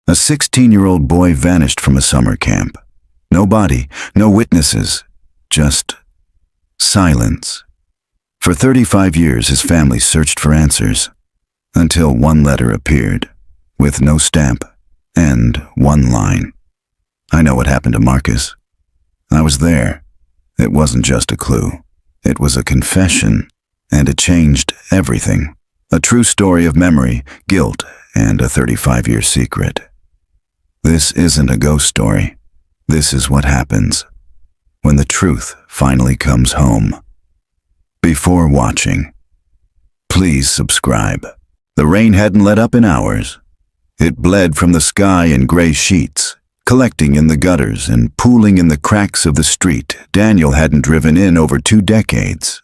A 16-year-old boy vanished from a summer camp. No body, no witnesses, just silence. For 35 years, his family searched for answers, until one letter appeared, with no stamp and one line. I know what happened to Marcus. I was there. It wasn't just a clue. It was a confession, and it changed everything. A true story of memory, guilt, and a 35-year secret. This isn't a ghost story. This is what happens when the truth finally comes home. Before watching, please subscribe. The rain hadn't let up in hours. It bled from the sky in gray sheets, collecting in the gutters and pooling in the cracks of the street Daniel hadn't driven in over 2 decades.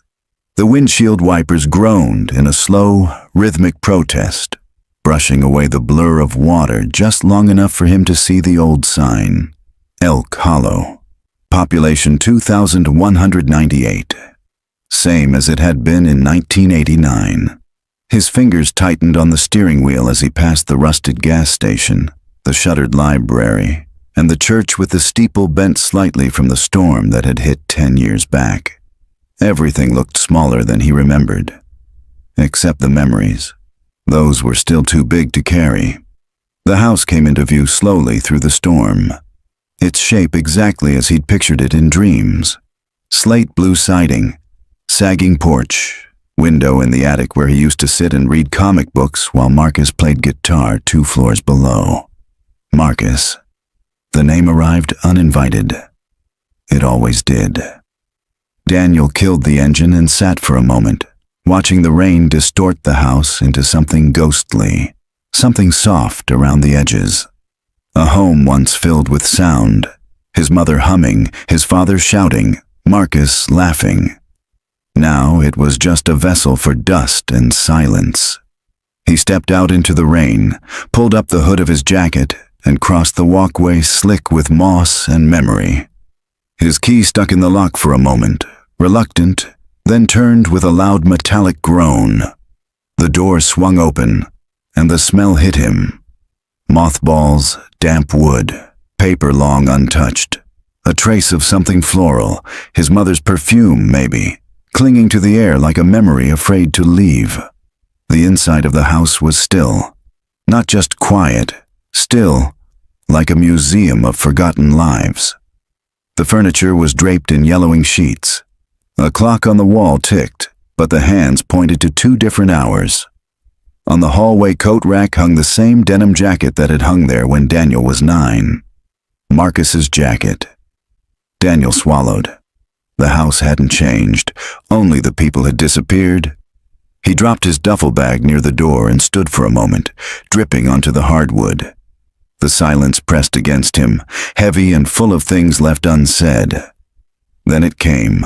The windshield wipers groaned in a slow, rhythmic protest, brushing away the blur of water just long enough for him to see the old sign, Elk Hollow, population 2,198, same as it had been in 1989. His fingers tightened on the steering wheel as he passed the rusted gas station, the shuttered library, and the church with the steeple bent slightly from the storm that had hit 10 years back. Everything looked smaller than he remembered, except the memories. Those were still too big to carry. The house came into view slowly through the storm, its shape exactly as he'd pictured it in dreams. Slate blue siding, sagging porch, window in the attic where he used to sit and read comic books while Marcus played guitar 2 floors below. Marcus. The name arrived uninvited. It always did. Daniel killed the engine and sat for a moment, watching the rain distort the house into something ghostly, something soft around the edges. A home once filled with sound, his mother humming, his father shouting, Marcus laughing. Now it was just a vessel for dust and silence. He stepped out into the rain, pulled up the hood of his jacket, and crossed the walkway slick with moss and memory. His key stuck in the lock for a moment, reluctant, then turned with a loud metallic groan. The door swung open, and the smell hit him. Mothballs, damp wood, paper long untouched. A trace of something floral, his mother's perfume maybe, clinging to the air like a memory afraid to leave. The inside of the house was still, not just quiet, still, like a museum of forgotten lives. The furniture was draped in yellowing sheets. A clock on the wall ticked, but the hands pointed to 2 different hours. On the hallway coat rack hung the same denim jacket that had hung there when Daniel was 9. Marcus's jacket. Daniel swallowed. The house hadn't changed, only the people had disappeared. He dropped his duffel bag near the door and stood for a moment, dripping onto the hardwood. The silence pressed against him, heavy and full of things left unsaid. Then it came.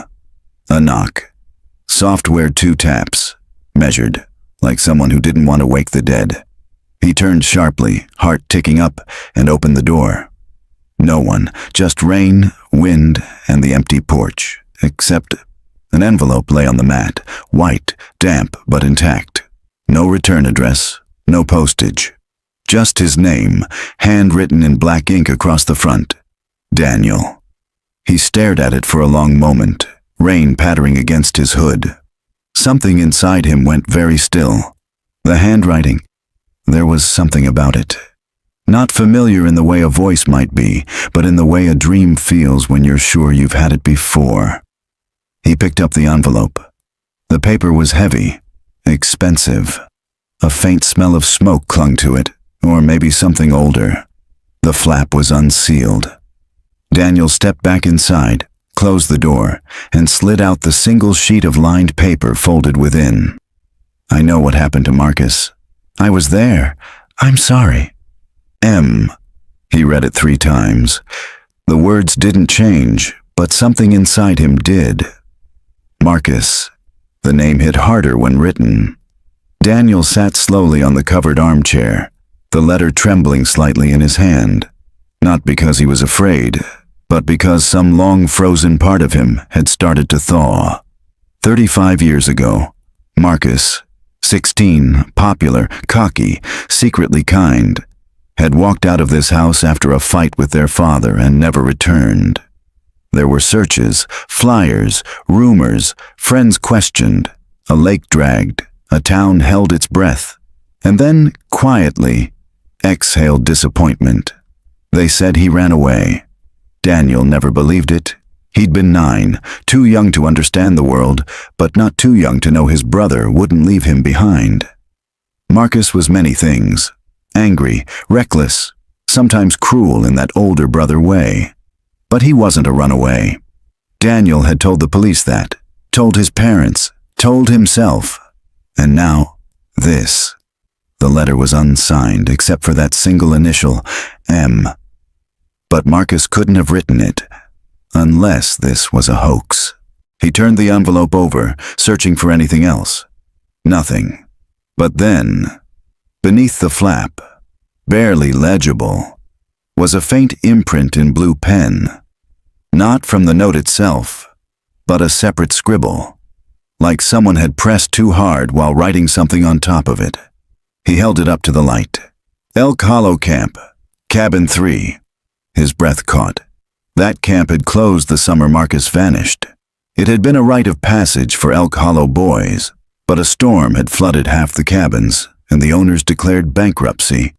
A knock. Software 2 taps, measured, like someone who didn't want to wake the dead. He turned sharply, heart ticking up, and opened the door. No one, just rain, wind, and the empty porch, except an envelope lay on the mat, white, damp, but intact. No return address, no postage. Just his name, handwritten in black ink across the front. Daniel. He stared at it for a long moment, rain pattering against his hood. Something inside him went very still. The handwriting. There was something about it. Not familiar in the way a voice might be, but in the way a dream feels when you're sure you've had it before. He picked up the envelope. The paper was heavy, expensive. A faint smell of smoke clung to it, or maybe something older. The flap was unsealed. Daniel stepped back inside, closed the door, and slid out the single sheet of lined paper folded within. I know what happened to Marcus. I was there. I'm sorry. M. He read it 3 times. The words didn't change, but something inside him did. Marcus. The name hit harder when written. Daniel sat slowly on the covered armchair, the letter trembling slightly in his hand. Not because he was afraid, but because some long-frozen part of him had started to thaw. 35 years ago, Marcus, 16, popular, cocky, secretly kind, had walked out of this house after a fight with their father and never returned. There were searches, flyers, rumors, friends questioned, a lake dragged, a town held its breath, and then, quietly, exhaled disappointment. They said he ran away. Daniel never believed it. He'd been 9, too young to understand the world, but not too young to know his brother wouldn't leave him behind. Marcus was many things: angry, reckless, sometimes cruel in that older brother way. But he wasn't a runaway. Daniel had told the police that, told his parents, told himself. And now, this. The letter was unsigned except for that single initial, M. But Marcus couldn't have written it, unless this was a hoax. He turned the envelope over, searching for anything else. Nothing. But then, beneath the flap, barely legible, was a faint imprint in blue pen. Not from the note itself, but a separate scribble, like someone had pressed too hard while writing something on top of it. He held it up to the light. Elk Hollow Camp, Cabin 3. His breath caught. That camp had closed the summer Marcus vanished. It had been a rite of passage for Elk Hollow boys, but a storm had flooded half the cabins, and the owners declared bankruptcy.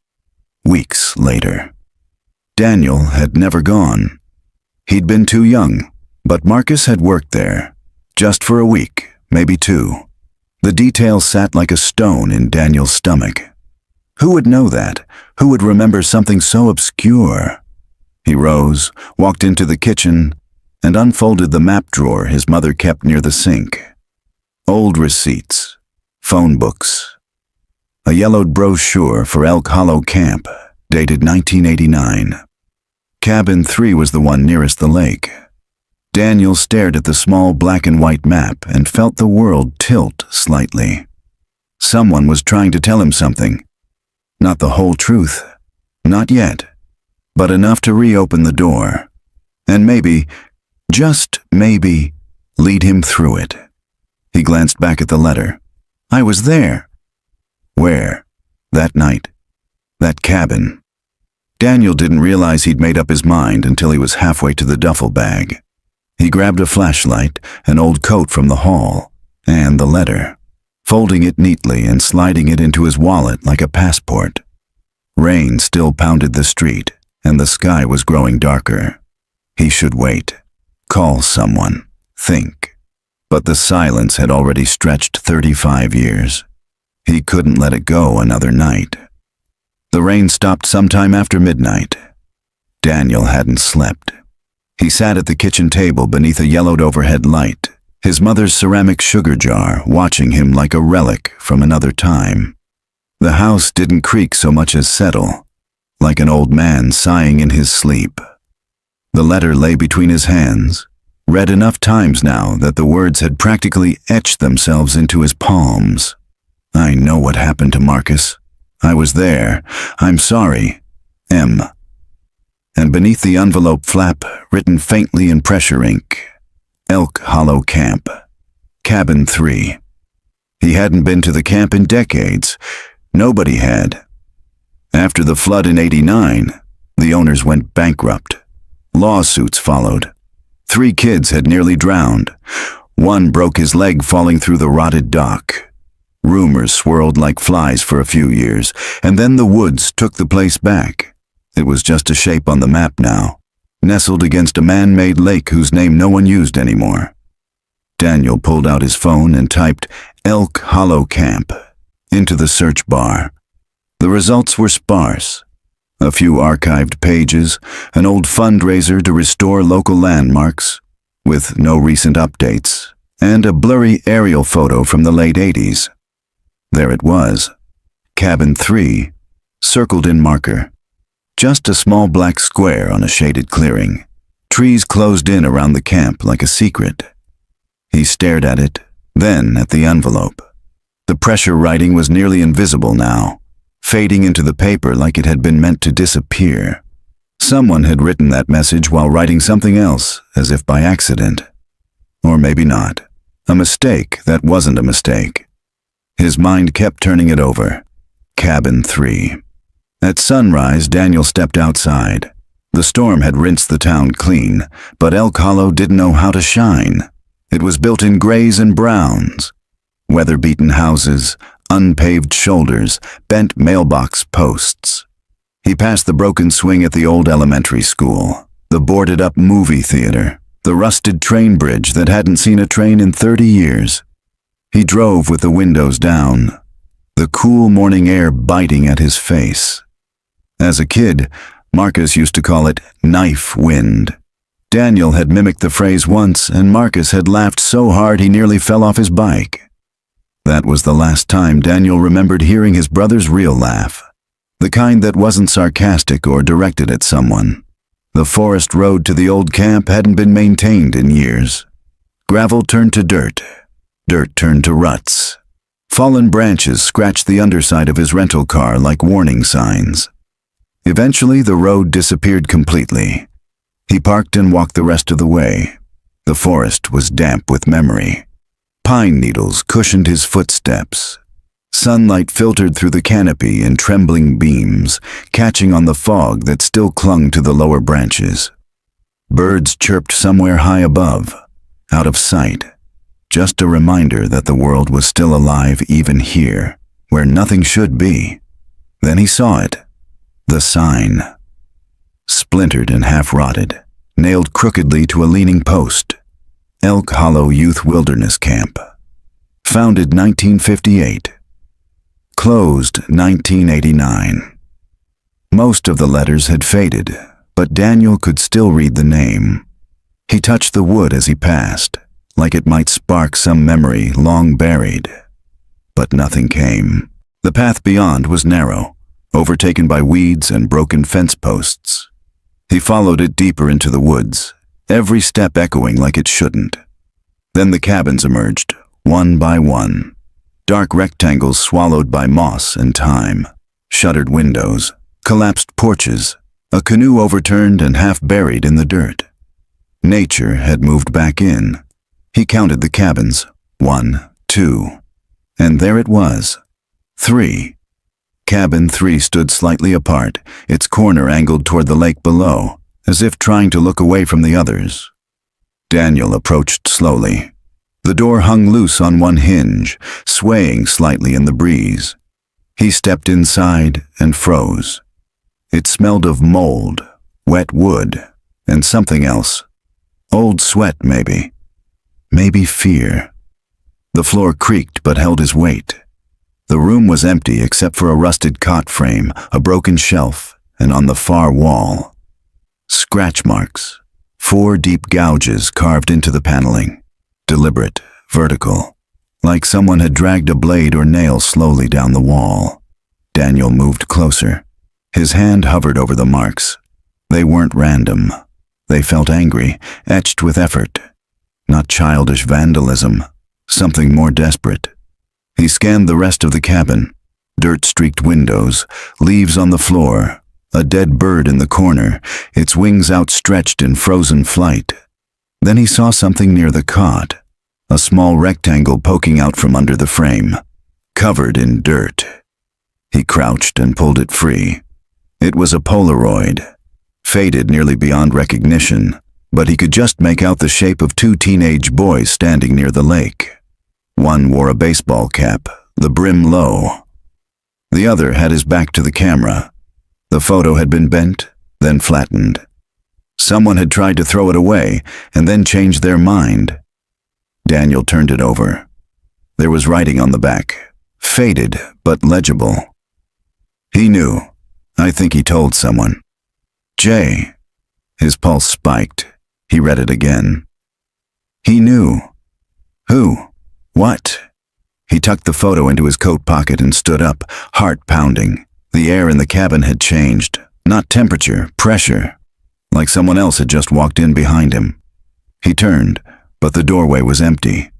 Weeks later. Daniel had never gone. He'd been too young, but Marcus had worked there, just for a week, maybe 2. The details sat like a stone in Daniel's stomach. Who would know that? Who would remember something so obscure? He rose, walked into the kitchen, and unfolded the map drawer his mother kept near the sink. Old receipts, phone books, a yellowed brochure for Elk Hollow Camp, dated 1989. Cabin 3 was the one nearest the lake. Daniel stared at the small black and white map and felt the world tilt slightly. Someone was trying to tell him something. Not the whole truth. Not yet. But enough to reopen the door. And maybe, just maybe, lead him through it. He glanced back at the letter. I was there. Where? That night. That cabin. Daniel didn't realize he'd made up his mind until he was halfway to the duffel bag. He grabbed a flashlight, an old coat from the hall, and the letter, folding it neatly and sliding it into his wallet like a passport. Rain still pounded the street, and the sky was growing darker. He should wait, call someone, think. But the silence had already stretched 35 years. He couldn't let it go another night. The rain stopped sometime after midnight. Daniel hadn't slept. He sat at the kitchen table beneath a yellowed overhead light, his mother's ceramic sugar jar watching him like a relic from another time. The house didn't creak so much as settle, like an old man sighing in his sleep. The letter lay between his hands, read enough times now that the words had practically etched themselves into his palms. I know what happened to Marcus. I was there. I'm sorry. M. And beneath the envelope flap, written faintly in pressure ink, Elk Hollow Camp, Cabin 3. He hadn't been to the camp in decades. Nobody had. After the flood in '89, the owners went bankrupt. Lawsuits followed. 3 kids had nearly drowned. 1 broke his leg falling through the rotted dock. Rumors swirled like flies for a few years, and then the woods took the place back. It was just a shape on the map now, nestled against a man-made lake whose name no one used anymore. Daniel pulled out his phone and typed Elk Hollow Camp into the search bar. The results were sparse. A few archived pages, an old fundraiser to restore local landmarks, with no recent updates, and a blurry aerial photo from the late '80s. There it was, Cabin 3, circled in marker. Just a small black square on a shaded clearing. Trees closed in around the camp like a secret. He stared at it, then at the envelope. The pressure writing was nearly invisible now, fading into the paper like it had been meant to disappear. Someone had written that message while writing something else, as if by accident. Or maybe not. A mistake that wasn't a mistake. His mind kept turning it over. Cabin 3. At sunrise, Daniel stepped outside. The storm had rinsed the town clean, but Elk Hollow didn't know how to shine. It was built in grays and browns. Weather-beaten houses, unpaved shoulders, bent mailbox posts. He passed the broken swing at the old elementary school, the boarded-up movie theater, the rusted train bridge that hadn't seen a train in 30 years. He drove with the windows down, the cool morning air biting at his face. As a kid, Marcus used to call it knife wind. Daniel had mimicked the phrase once, and Marcus had laughed so hard he nearly fell off his bike. That was the last time Daniel remembered hearing his brother's real laugh, the kind that wasn't sarcastic or directed at someone. The forest road to the old camp hadn't been maintained in years. Gravel turned to dirt. Dirt turned to ruts. Fallen branches scratched the underside of his rental car like warning signs. Eventually, the road disappeared completely. He parked and walked the rest of the way. The forest was damp with memory. Pine needles cushioned his footsteps. Sunlight filtered through the canopy in trembling beams, catching on the fog that still clung to the lower branches. Birds chirped somewhere high above, out of sight. Just a reminder that the world was still alive even here, where nothing should be. Then he saw it. The sign. Splintered and half-rotted, nailed crookedly to a leaning post. Elk Hollow Youth Wilderness Camp. Founded 1958. Closed 1989. Most of the letters had faded, but Daniel could still read the name. He touched the wood as he passed, like it might spark some memory long buried. But nothing came. The path beyond was narrow, overtaken by weeds and broken fence posts. He followed it deeper into the woods, every step echoing like it shouldn't. Then the cabins emerged, one by one. Dark rectangles swallowed by moss and time. Shuttered windows, collapsed porches, a canoe overturned and half buried in the dirt. Nature had moved back in. He counted the cabins, 1, 2, and there it was, 3. Cabin 3 stood slightly apart, its corner angled toward the lake below, as if trying to look away from the others. Daniel approached slowly. The door hung loose on one hinge, swaying slightly in the breeze. He stepped inside and froze. It smelled of mold, wet wood, and something else. Old sweat, maybe. Maybe fear. The floor creaked but held his weight. The room was empty except for a rusted cot frame, a broken shelf, and on the far wall, scratch marks, 4 deep gouges carved into the paneling, deliberate, vertical, like someone had dragged a blade or nail slowly down the wall. Daniel moved closer. His hand hovered over the marks. They weren't random. They felt angry, etched with effort. Not childish vandalism, something more desperate. He scanned the rest of the cabin. Dirt-streaked windows, leaves on the floor, a dead bird in the corner, its wings outstretched in frozen flight. Then he saw something near the cot, a small rectangle poking out from under the frame, covered in dirt. He crouched and pulled it free. It was a Polaroid, faded nearly beyond recognition, but he could just make out the shape of 2 teenage boys standing near the lake. One wore a baseball cap, the brim low. The other had his back to the camera. The photo had been bent, then flattened. Someone had tried to throw it away, and then changed their mind. Daniel turned it over. There was writing on the back, faded but legible. He knew. I think he told someone. Jay. His pulse spiked. He read it again. He knew. Who? What? He tucked the photo into his coat pocket and stood up, heart pounding. The air in the cabin had changed. Not temperature, pressure. Like someone else had just walked in behind him. He turned, but the doorway was empty.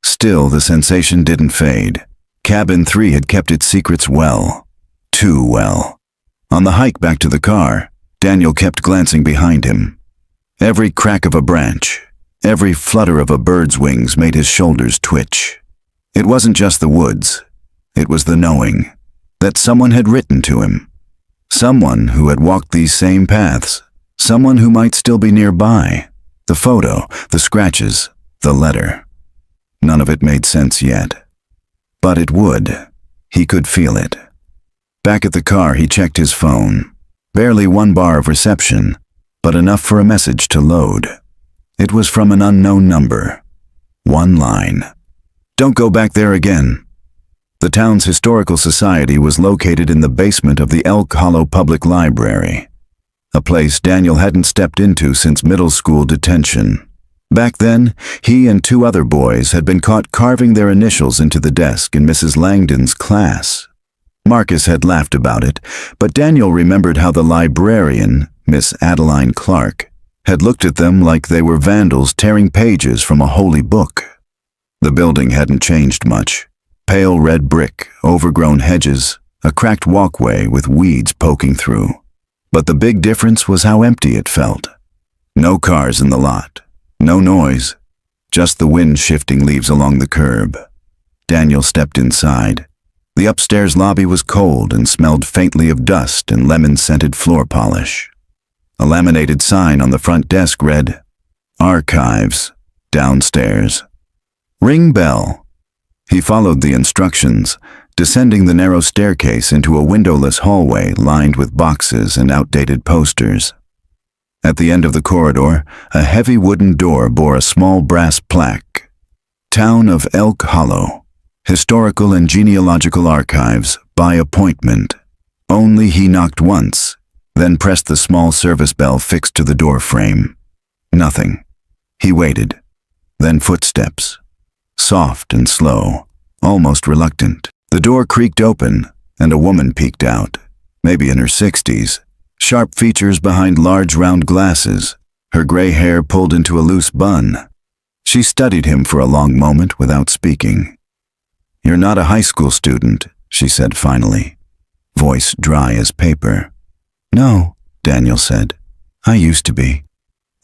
Still, the sensation didn't fade. Cabin 3 had kept its secrets well. Too well. On the hike back to the car, Daniel kept glancing behind him. Every crack of a branch, every flutter of a bird's wings made his shoulders twitch. It wasn't just the woods. It was the knowing that someone had written to him. Someone who had walked these same paths. Someone who might still be nearby. The photo, the scratches, the letter. None of it made sense yet. But it would. He could feel it. Back at the car, he checked his phone. Barely 1 bar of reception, but enough for a message to load. It was from an unknown number. 1 line. Don't go back there again. The town's historical society was located in the basement of the Elk Hollow Public Library, a place Daniel hadn't stepped into since middle school detention. Back then, he and 2 other boys had been caught carving their initials into the desk in Mrs. Langdon's class. Marcus had laughed about it, but Daniel remembered how the librarian, Miss Adeline Clark, had looked at them like they were vandals tearing pages from a holy book. The building hadn't changed much. Pale red brick, overgrown hedges, a cracked walkway with weeds poking through. But the big difference was how empty it felt. No cars in the lot, no noise, just the wind shifting leaves along the curb. Daniel stepped inside. The upstairs lobby was cold and smelled faintly of dust and lemon-scented floor polish. A laminated sign on the front desk read, "Archives, downstairs. Ring bell." He followed the instructions, descending the narrow staircase into a windowless hallway lined with boxes and outdated posters. At the end of the corridor, a heavy wooden door bore a small brass plaque. Town of Elk Hollow. Historical and Genealogical Archives, by appointment. Only he knocked once, then pressed the small service bell fixed to the door frame. Nothing. He waited. Then footsteps. Soft and slow, almost reluctant. The door creaked open, and a woman peeked out, maybe in her 60s, sharp features behind large round glasses, her gray hair pulled into a loose bun. She studied him for a long moment without speaking. "You're not a high school student," she said finally, voice dry as paper. "No," Daniel said. "I used to be.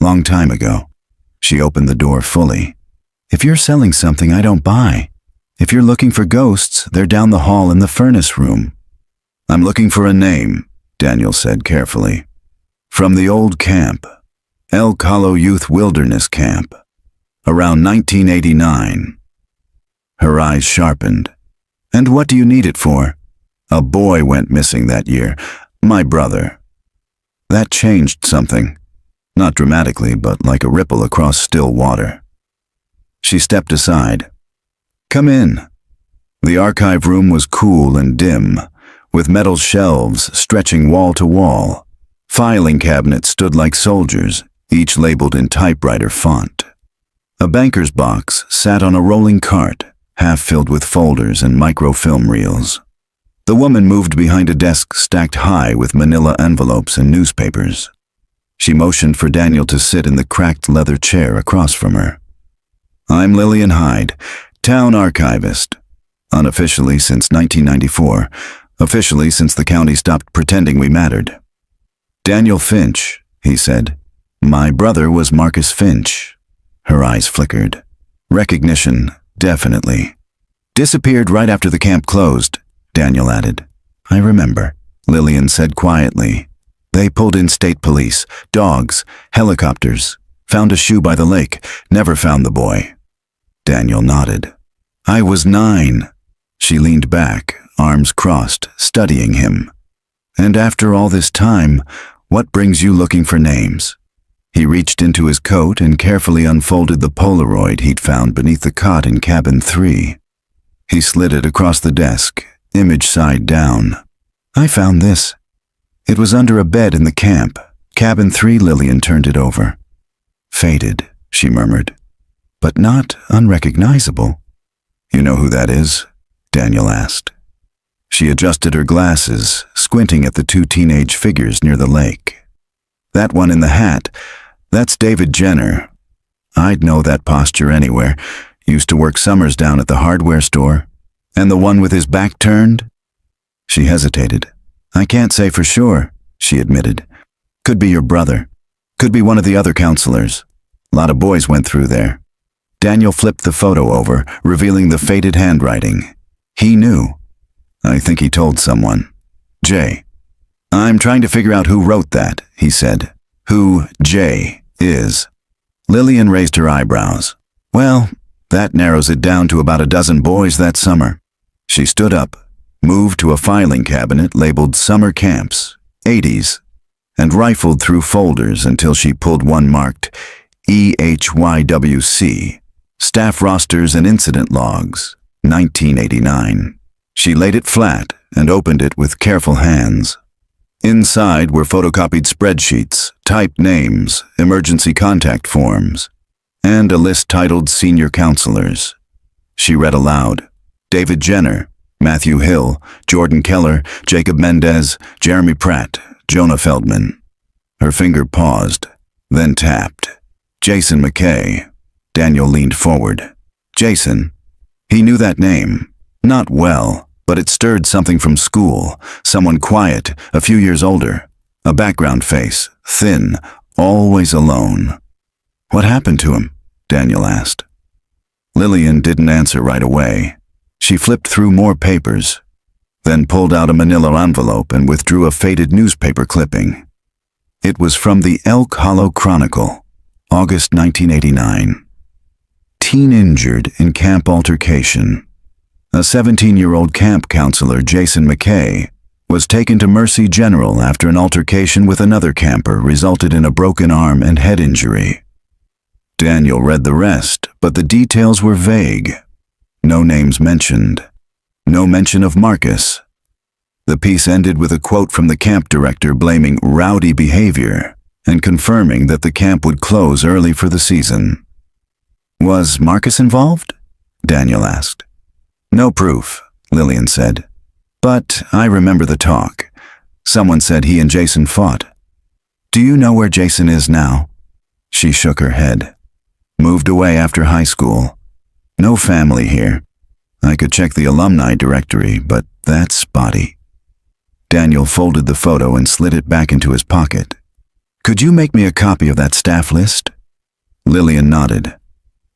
Long time ago." She opened the door fully. "If you're selling something I don't buy. If you're looking for ghosts, they're down the hall in the furnace room." "I'm looking for a name," Daniel said carefully. "From the old camp. Elk Hollow Youth Wilderness Camp. Around 1989. Her eyes sharpened. "And what do you need it for?" "A boy went missing that year. My brother." That changed something. Not dramatically, but like a ripple across still water. She stepped aside. "Come in." The archive room was cool and dim, with metal shelves stretching wall to wall. Filing cabinets stood like soldiers, each labeled in typewriter font. A banker's box sat on a rolling cart, half filled with folders and microfilm reels. The woman moved behind a desk stacked high with manila envelopes and newspapers. She motioned for Daniel to sit in the cracked leather chair across from her. "I'm Lillian Hyde, town archivist. Unofficially since 1994, officially since the county stopped pretending we mattered." "Daniel Finch," he said. "My brother was Marcus Finch." Her eyes flickered. Recognition, definitely. "Disappeared right after the camp closed," Daniel added. "I remember," Lillian said quietly. "They pulled in state police, dogs, helicopters. Found a shoe by the lake, never found the boy." Daniel nodded. "I was 9. She leaned back, arms crossed, studying him. "And after all this time, what brings you looking for names?" He reached into his coat and carefully unfolded the Polaroid he'd found beneath the cot in cabin 3. He slid it across the desk, image side down. "I found this. It was under a bed in the camp. Cabin 3." Lillian turned it over. "Faded," she murmured, "but not unrecognizable." "You know who that is?" Daniel asked. She adjusted her glasses, squinting at the 2 teenage figures near the lake. "That one in the hat, that's David Jenner. I'd know that posture anywhere. Used to work summers down at the hardware store. And the one with his back turned?" She hesitated. "I can't say for sure," she admitted. "Could be your brother. Could be one of the other counselors. A lot of boys went through there." Daniel flipped the photo over, revealing the faded handwriting. He knew. "I think he told someone. Jay." I'm trying to figure out who wrote that, he said. Who J is. Lillian raised her eyebrows. Well, that narrows it down to about a dozen boys that summer. She stood up, moved to a filing cabinet labeled Summer Camps, 80s, and rifled through folders until she pulled one marked EHYWC, Staff Rosters and Incident Logs, 1989. She laid it flat and opened it with careful hands. Inside were photocopied spreadsheets, typed names, emergency contact forms, and a list titled Senior Counselors. She read aloud: David Jenner, Matthew Hill, Jordan Keller, Jacob Mendez, Jeremy Pratt, Jonah Feldman. Her finger paused, then tapped. Jason McKay. Daniel leaned forward. Jason. He knew that name. Not well, but it stirred something from school. Someone quiet, a few years older. A background face, thin, always alone. What happened to him? Daniel asked. Lillian didn't answer right away. She flipped through more papers, then pulled out a manila envelope and withdrew a faded newspaper clipping. It was from the Elk Hollow Chronicle, August 1989. Teen injured in camp altercation. A 17-year-old camp counselor, Jason McKay, was taken to Mercy General after an altercation with another camper resulted in a broken arm and head injury. Daniel read the rest, but the details were vague. No names mentioned. No mention of Marcus. The piece ended with a quote from the camp director blaming rowdy behavior and confirming that the camp would close early for the season. Was Marcus involved? Daniel asked. No proof, Lillian said. But I remember the talk. Someone said he and Jason fought. Do you know where Jason is now? She shook her head. Moved away after high school. No family here. I could check the alumni directory, but that's spotty. Daniel folded the photo and slid it back into his pocket. Could you make me a copy of that staff list? Lillian nodded.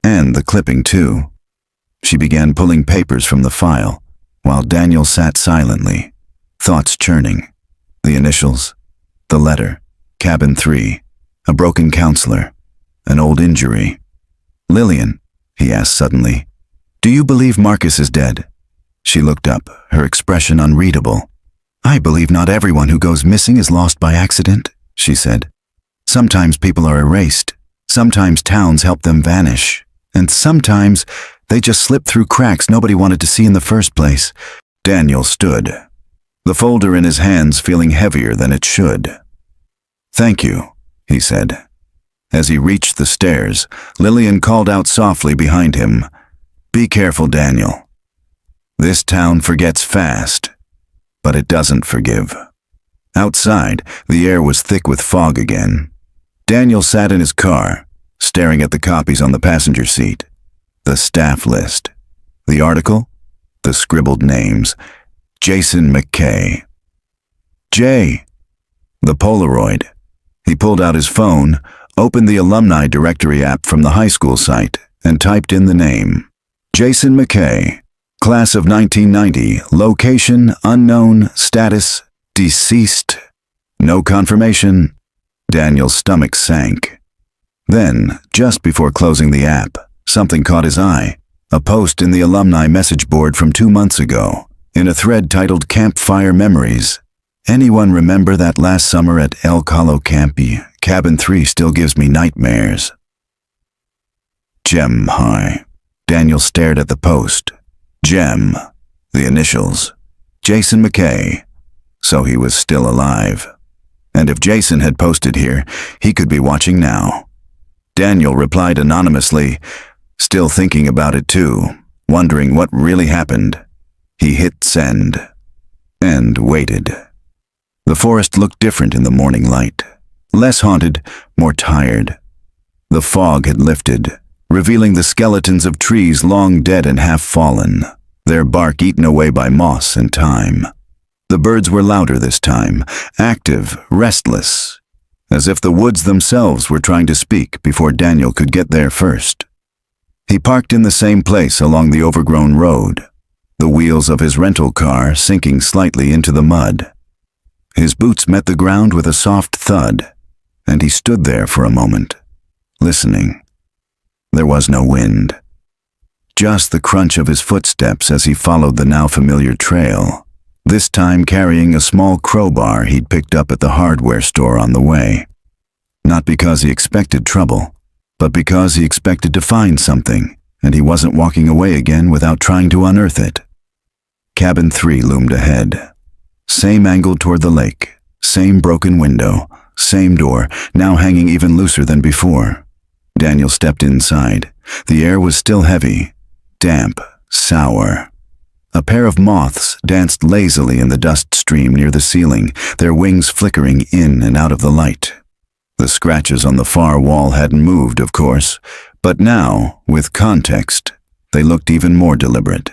And the clipping, too. She began pulling papers from the file, while Daniel sat silently, thoughts churning. The initials, the letter, cabin 3, a broken counselor, an old injury. Lillian, he asked suddenly, do you believe Marcus is dead? She looked up, her expression unreadable. I believe not everyone who goes missing is lost by accident, she said. Sometimes people are erased. Sometimes towns help them vanish. And sometimes they just slip through cracks nobody wanted to see in the first place. Daniel stood, the folder in his hands feeling heavier than it should. Thank you, he said. As he reached the stairs, Lillian called out softly behind him, Be careful, Daniel. This town forgets fast, but it doesn't forgive. Outside, the air was thick with fog again. Daniel sat in his car, staring at the copies on the passenger seat. The staff list. The article. The scribbled names. Jason McKay. J. The Polaroid. He pulled out his phone, opened the alumni directory app from the high school site, and typed in the name. Jason McKay. Class of 1990. Location unknown. Status deceased. No confirmation. Daniel's stomach sank. Then, just before closing the app, something caught his eye. A post in the alumni message board from 2 months ago, in a thread titled Campfire Memories. Anyone remember that last summer at Elk Hollow Camp? Cabin 3 still gives me nightmares. Gem High. Daniel stared at the post. Gem. The initials. Jason McKay. So he was still alive. And if Jason had posted here, he could be watching now. Daniel replied anonymously, still thinking about it too, wondering what really happened. He hit send, and waited. The forest looked different in the morning light. Less haunted, more tired. The fog had lifted, revealing the skeletons of trees long dead and half fallen, their bark eaten away by moss and time. The birds were louder this time, active, restless, as if the woods themselves were trying to speak before Daniel could get there first. He parked in the same place along the overgrown road, the wheels of his rental car sinking slightly into the mud. His boots met the ground with a soft thud, and he stood there for a moment, listening. There was no wind. Just the crunch of his footsteps as he followed the now familiar trail, this time carrying a small crowbar he'd picked up at the hardware store on the way. Not because he expected trouble, but because he expected to find something, and he wasn't walking away again without trying to unearth it. Cabin 3 loomed ahead. Same angle toward the lake, same broken window, same door, now hanging even looser than before. Daniel stepped inside. The air was still heavy, damp, sour. A pair of moths danced lazily in the dust stream near the ceiling, their wings flickering in and out of the light. The scratches on the far wall hadn't moved, of course, but now, with context, they looked even more deliberate.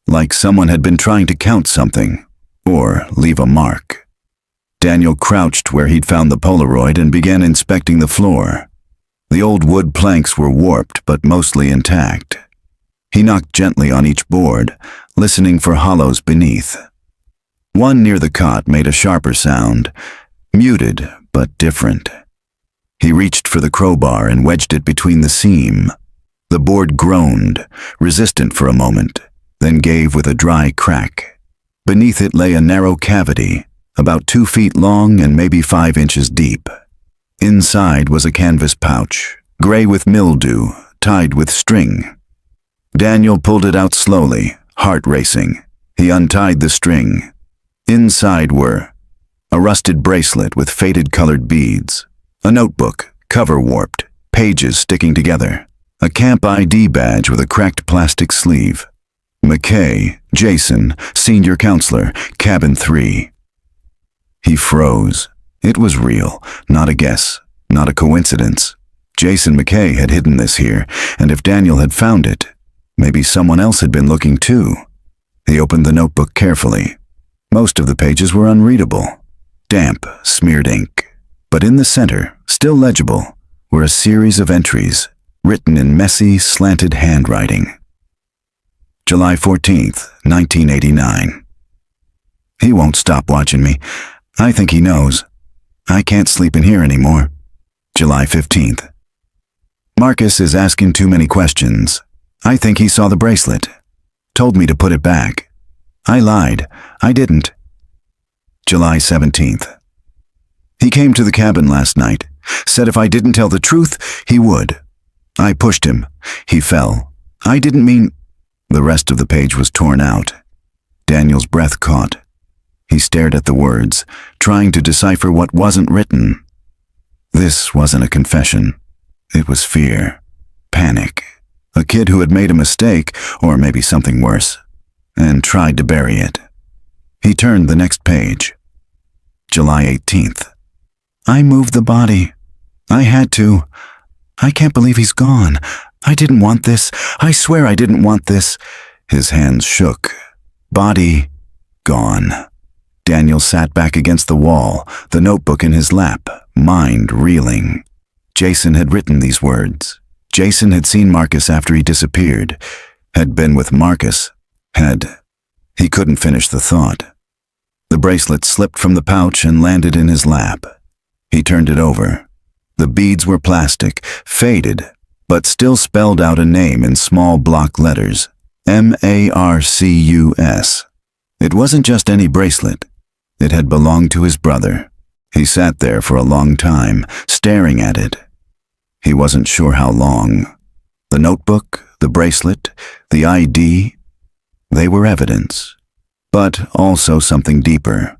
Like someone had been trying to count something, or leave a mark. Daniel crouched where he'd found the Polaroid and began inspecting the floor. The old wood planks were warped but mostly intact. He knocked gently on each board, listening for hollows beneath. One near the cot made a sharper sound, muted but different. He reached for the crowbar and wedged it between the seam. The board groaned, resistant for a moment, then gave with a dry crack. Beneath it lay a narrow cavity, about 2 feet long and maybe 5 inches deep. Inside was a canvas pouch, gray with mildew, tied with string. Daniel pulled it out slowly, heart racing. He untied the string. Inside were a rusted bracelet with faded colored beads, a notebook, cover warped, pages sticking together, a camp ID badge with a cracked plastic sleeve. McKay, Jason, senior counselor, cabin 3. He froze. It was real, not a guess, not a coincidence. Jason McKay had hidden this here, and if Daniel had found it, maybe someone else had been looking too. He opened the notebook carefully. Most of the pages were unreadable, damp, smeared ink. But in the center, still legible, were a series of entries, written in messy, slanted handwriting. July 14th, 1989. He won't stop watching me. I think he knows. I can't sleep in here anymore. July 15th. Marcus is asking too many questions. I think he saw the bracelet. Told me to put it back. I lied. I didn't. July 17th. He came to the cabin last night. Said if I didn't tell the truth, he would. I pushed him. He fell. I didn't mean... The rest of the page was torn out. Daniel's breath caught. He stared at the words, trying to decipher what wasn't written. This wasn't a confession. It was fear. Panic. A kid who had made a mistake, or maybe something worse, and tried to bury it. He turned the next page. July 18th. I moved the body. I had to. I can't believe he's gone. I didn't want this. I swear I didn't want this. His hands shook. Body gone. Daniel sat back against the wall, the notebook in his lap, mind reeling. Jason had written these words. Jason had seen Marcus after he disappeared, had been with Marcus, He couldn't finish the thought. The bracelet slipped from the pouch and landed in his lap. He turned it over. The beads were plastic, faded, but still spelled out a name in small block letters. Marcus. It wasn't just any bracelet. It had belonged to his brother. He sat there for a long time, staring at it. He wasn't sure how long. The notebook, the bracelet, the ID, they were evidence. But also something deeper.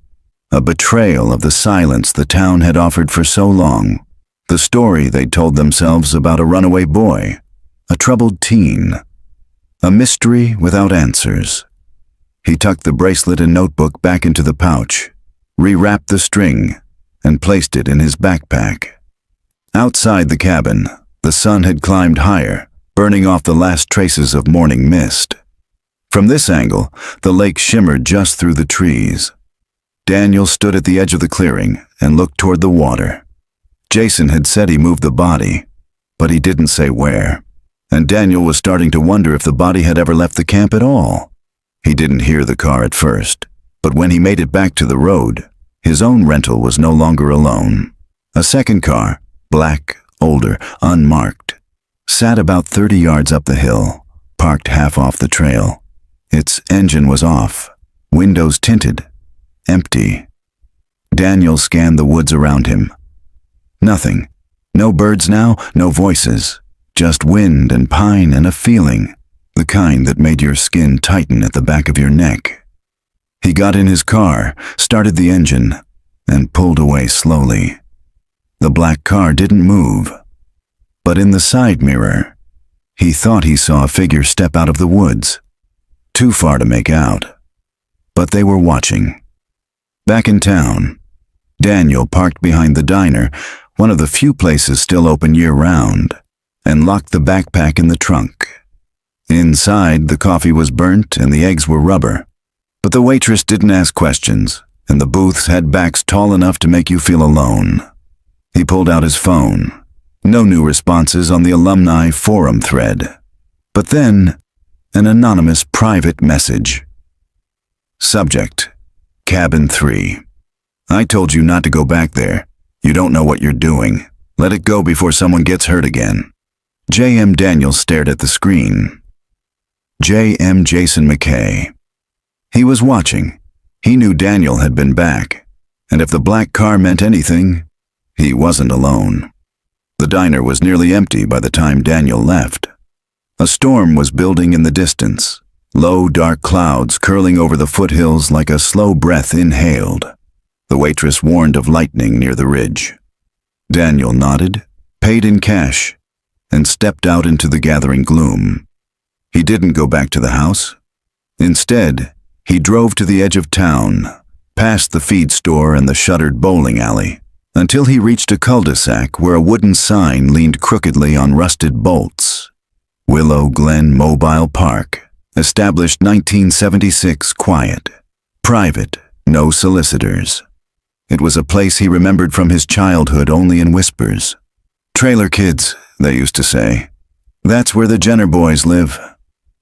A betrayal of the silence the town had offered for so long. The story they'd told themselves about a runaway boy, a troubled teen, a mystery without answers. He tucked the bracelet and notebook back into the pouch, rewrapped the string, and placed it in his backpack. Outside the cabin, the sun had climbed higher, burning off the last traces of morning mist. From this angle, the lake shimmered just through the trees. Daniel stood at the edge of the clearing and looked toward the water. Jason had said he moved the body, but he didn't say where, and Daniel was starting to wonder if the body had ever left the camp at all. He didn't hear the car at first, but when he made it back to the road, His own rental was no longer alone. A second car, black, older, unmarked, sat about 30 yards up the hill, parked half off the trail. Its engine was off, windows tinted, empty. Daniel scanned the woods around him. Nothing. No birds now, no voices. Just wind and pine and a feeling, the kind that made your skin tighten at the back of your neck. He got in his car, started the engine, and pulled away slowly. The black car didn't move, but in the side mirror, he thought he saw a figure step out of the woods. Too far to make out, but they were watching. Back in town, Daniel parked behind the diner, one of the few places still open year-round, and locked the backpack in the trunk. Inside, the coffee was burnt and the eggs were rubber, but the waitress didn't ask questions, and the booths had backs tall enough to make you feel alone. He pulled out his phone. No new responses on the alumni forum thread. But then, an anonymous private message. Subject: Cabin 3. I told you not to go back there. You don't know what you're doing. Let it go before someone gets hurt again. J.M. Daniel stared at the screen. J.M. Jason McKay. He was watching. He knew Daniel had been back, and if the black car meant anything, he wasn't alone. The diner was nearly empty by the time Daniel left. A storm was building in the distance, low, dark clouds curling over the foothills like a slow breath inhaled. The waitress warned of lightning near the ridge. Daniel nodded, paid in cash, and stepped out into the gathering gloom. He didn't go back to the house. Instead, he drove to the edge of town, past the feed store and the shuttered bowling alley, until he reached a cul-de-sac where a wooden sign leaned crookedly on rusted bolts. Willow Glen Mobile Park, established 1976, quiet, private, no solicitors. It was a place he remembered from his childhood only in whispers. Trailer kids, they used to say. That's where the Jenner boys live.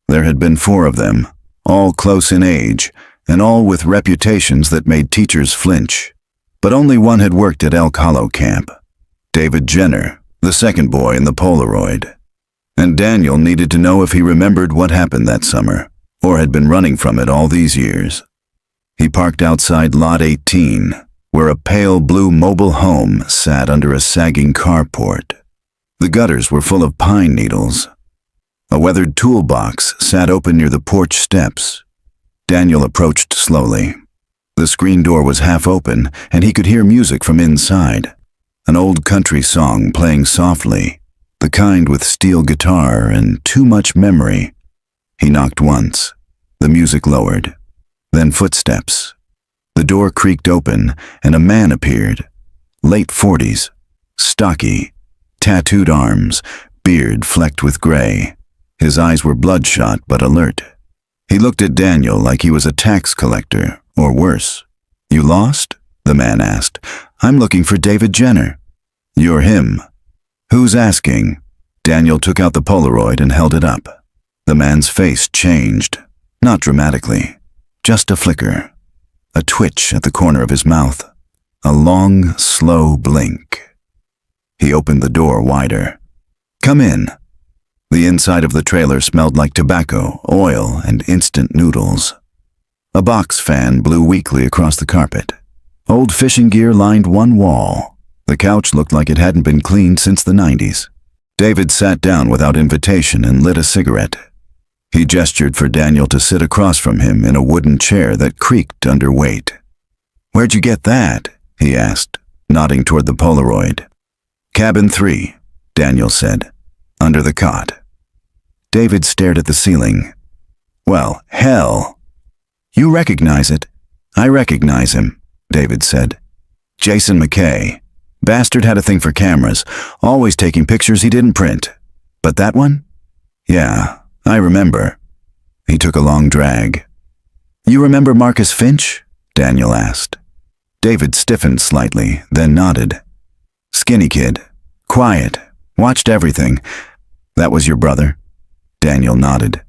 There had been 4 of them, all close in age, and all with reputations that made teachers flinch. But only one had worked at Elk Hollow Camp. David Jenner, the second boy in the Polaroid. And Daniel needed to know if he remembered what happened that summer, or had been running from it all these years. He parked outside Lot 18, where a pale blue mobile home sat under a sagging carport. The gutters were full of pine needles. A weathered toolbox sat open near the porch steps. Daniel approached slowly. The screen door was half open, and he could hear music from inside. An old country song playing softly, the kind with steel guitar and too much memory. He knocked once. The music lowered. Then footsteps. The door creaked open, and a man appeared. Late 40s. Stocky. Tattooed arms. Beard flecked with gray. His eyes were bloodshot but alert. He looked at Daniel like he was a tax collector, or worse. You lost? The man asked. I'm looking for David Jenner. You're him. Who's asking? Daniel took out the Polaroid and held it up. The man's face changed. Not dramatically. Just a flicker. A twitch at the corner of his mouth. A long, slow blink. He opened the door wider. Come in. The inside of the trailer smelled like tobacco, oil, and instant noodles. A box fan blew weakly across the carpet. Old fishing gear lined one wall. The couch looked like it hadn't been cleaned since the 90s. David sat down without invitation and lit a cigarette. He gestured for Daniel to sit across from him in a wooden chair that creaked under weight. Where'd you get that? He asked, nodding toward the Polaroid. Cabin 3, Daniel said, under the cot. David stared at the ceiling. Well, hell. You recognize it. I recognize him, David said. Jason McKay. Bastard had a thing for cameras, always taking pictures he didn't print. But that one? Yeah, I remember. He took a long drag. You remember Marcus Finch? Daniel asked. David stiffened slightly, then nodded. Skinny kid. Quiet. Watched everything. That was your brother? Daniel nodded.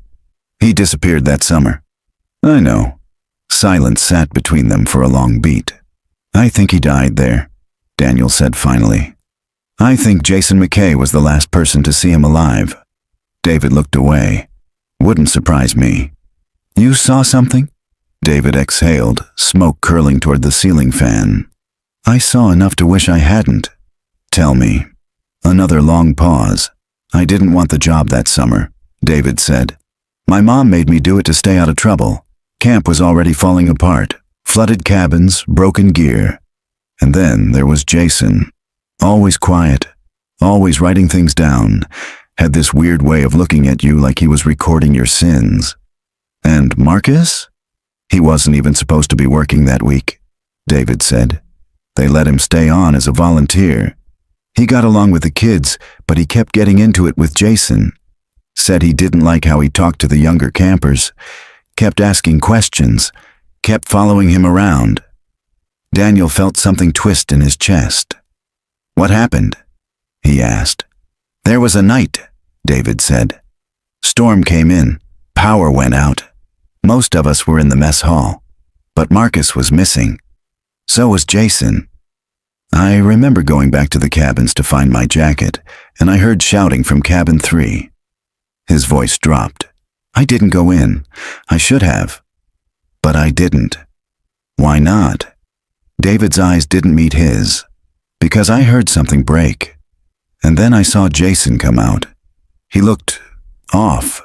He disappeared that summer. I know. Silence sat between them for a long beat. "I think he died there," Daniel said finally. "I think Jason McKay was the last person to see him alive." David looked away. "Wouldn't surprise me." "You saw something?" David exhaled, smoke curling toward the ceiling fan. "I saw enough to wish I hadn't." "Tell me." Another long pause. "I didn't want the job that summer," David said. "My mom made me do it to stay out of trouble. Camp was already falling apart. Flooded cabins, broken gear. And then there was Jason. Always quiet, always writing things down, had this weird way of looking at you like he was recording your sins. And Marcus? He wasn't even supposed to be working that week," David said. "They let him stay on as a volunteer. He got along with the kids, but he kept getting into it with Jason. Said he didn't like how he talked to the younger campers, kept asking questions, kept following him around." Daniel felt something twist in his chest. "What happened?" he asked. "There was a night," David said. "Storm came in, power went out. Most of us were in the mess hall, but Marcus was missing. So was Jason. I remember going back to the cabins to find my jacket, and I heard shouting from cabin 3. His voice dropped. "I didn't go in. I should have. But I didn't." "Why not?" David's eyes didn't meet his. "Because I heard something break. And then I saw Jason come out. He looked off,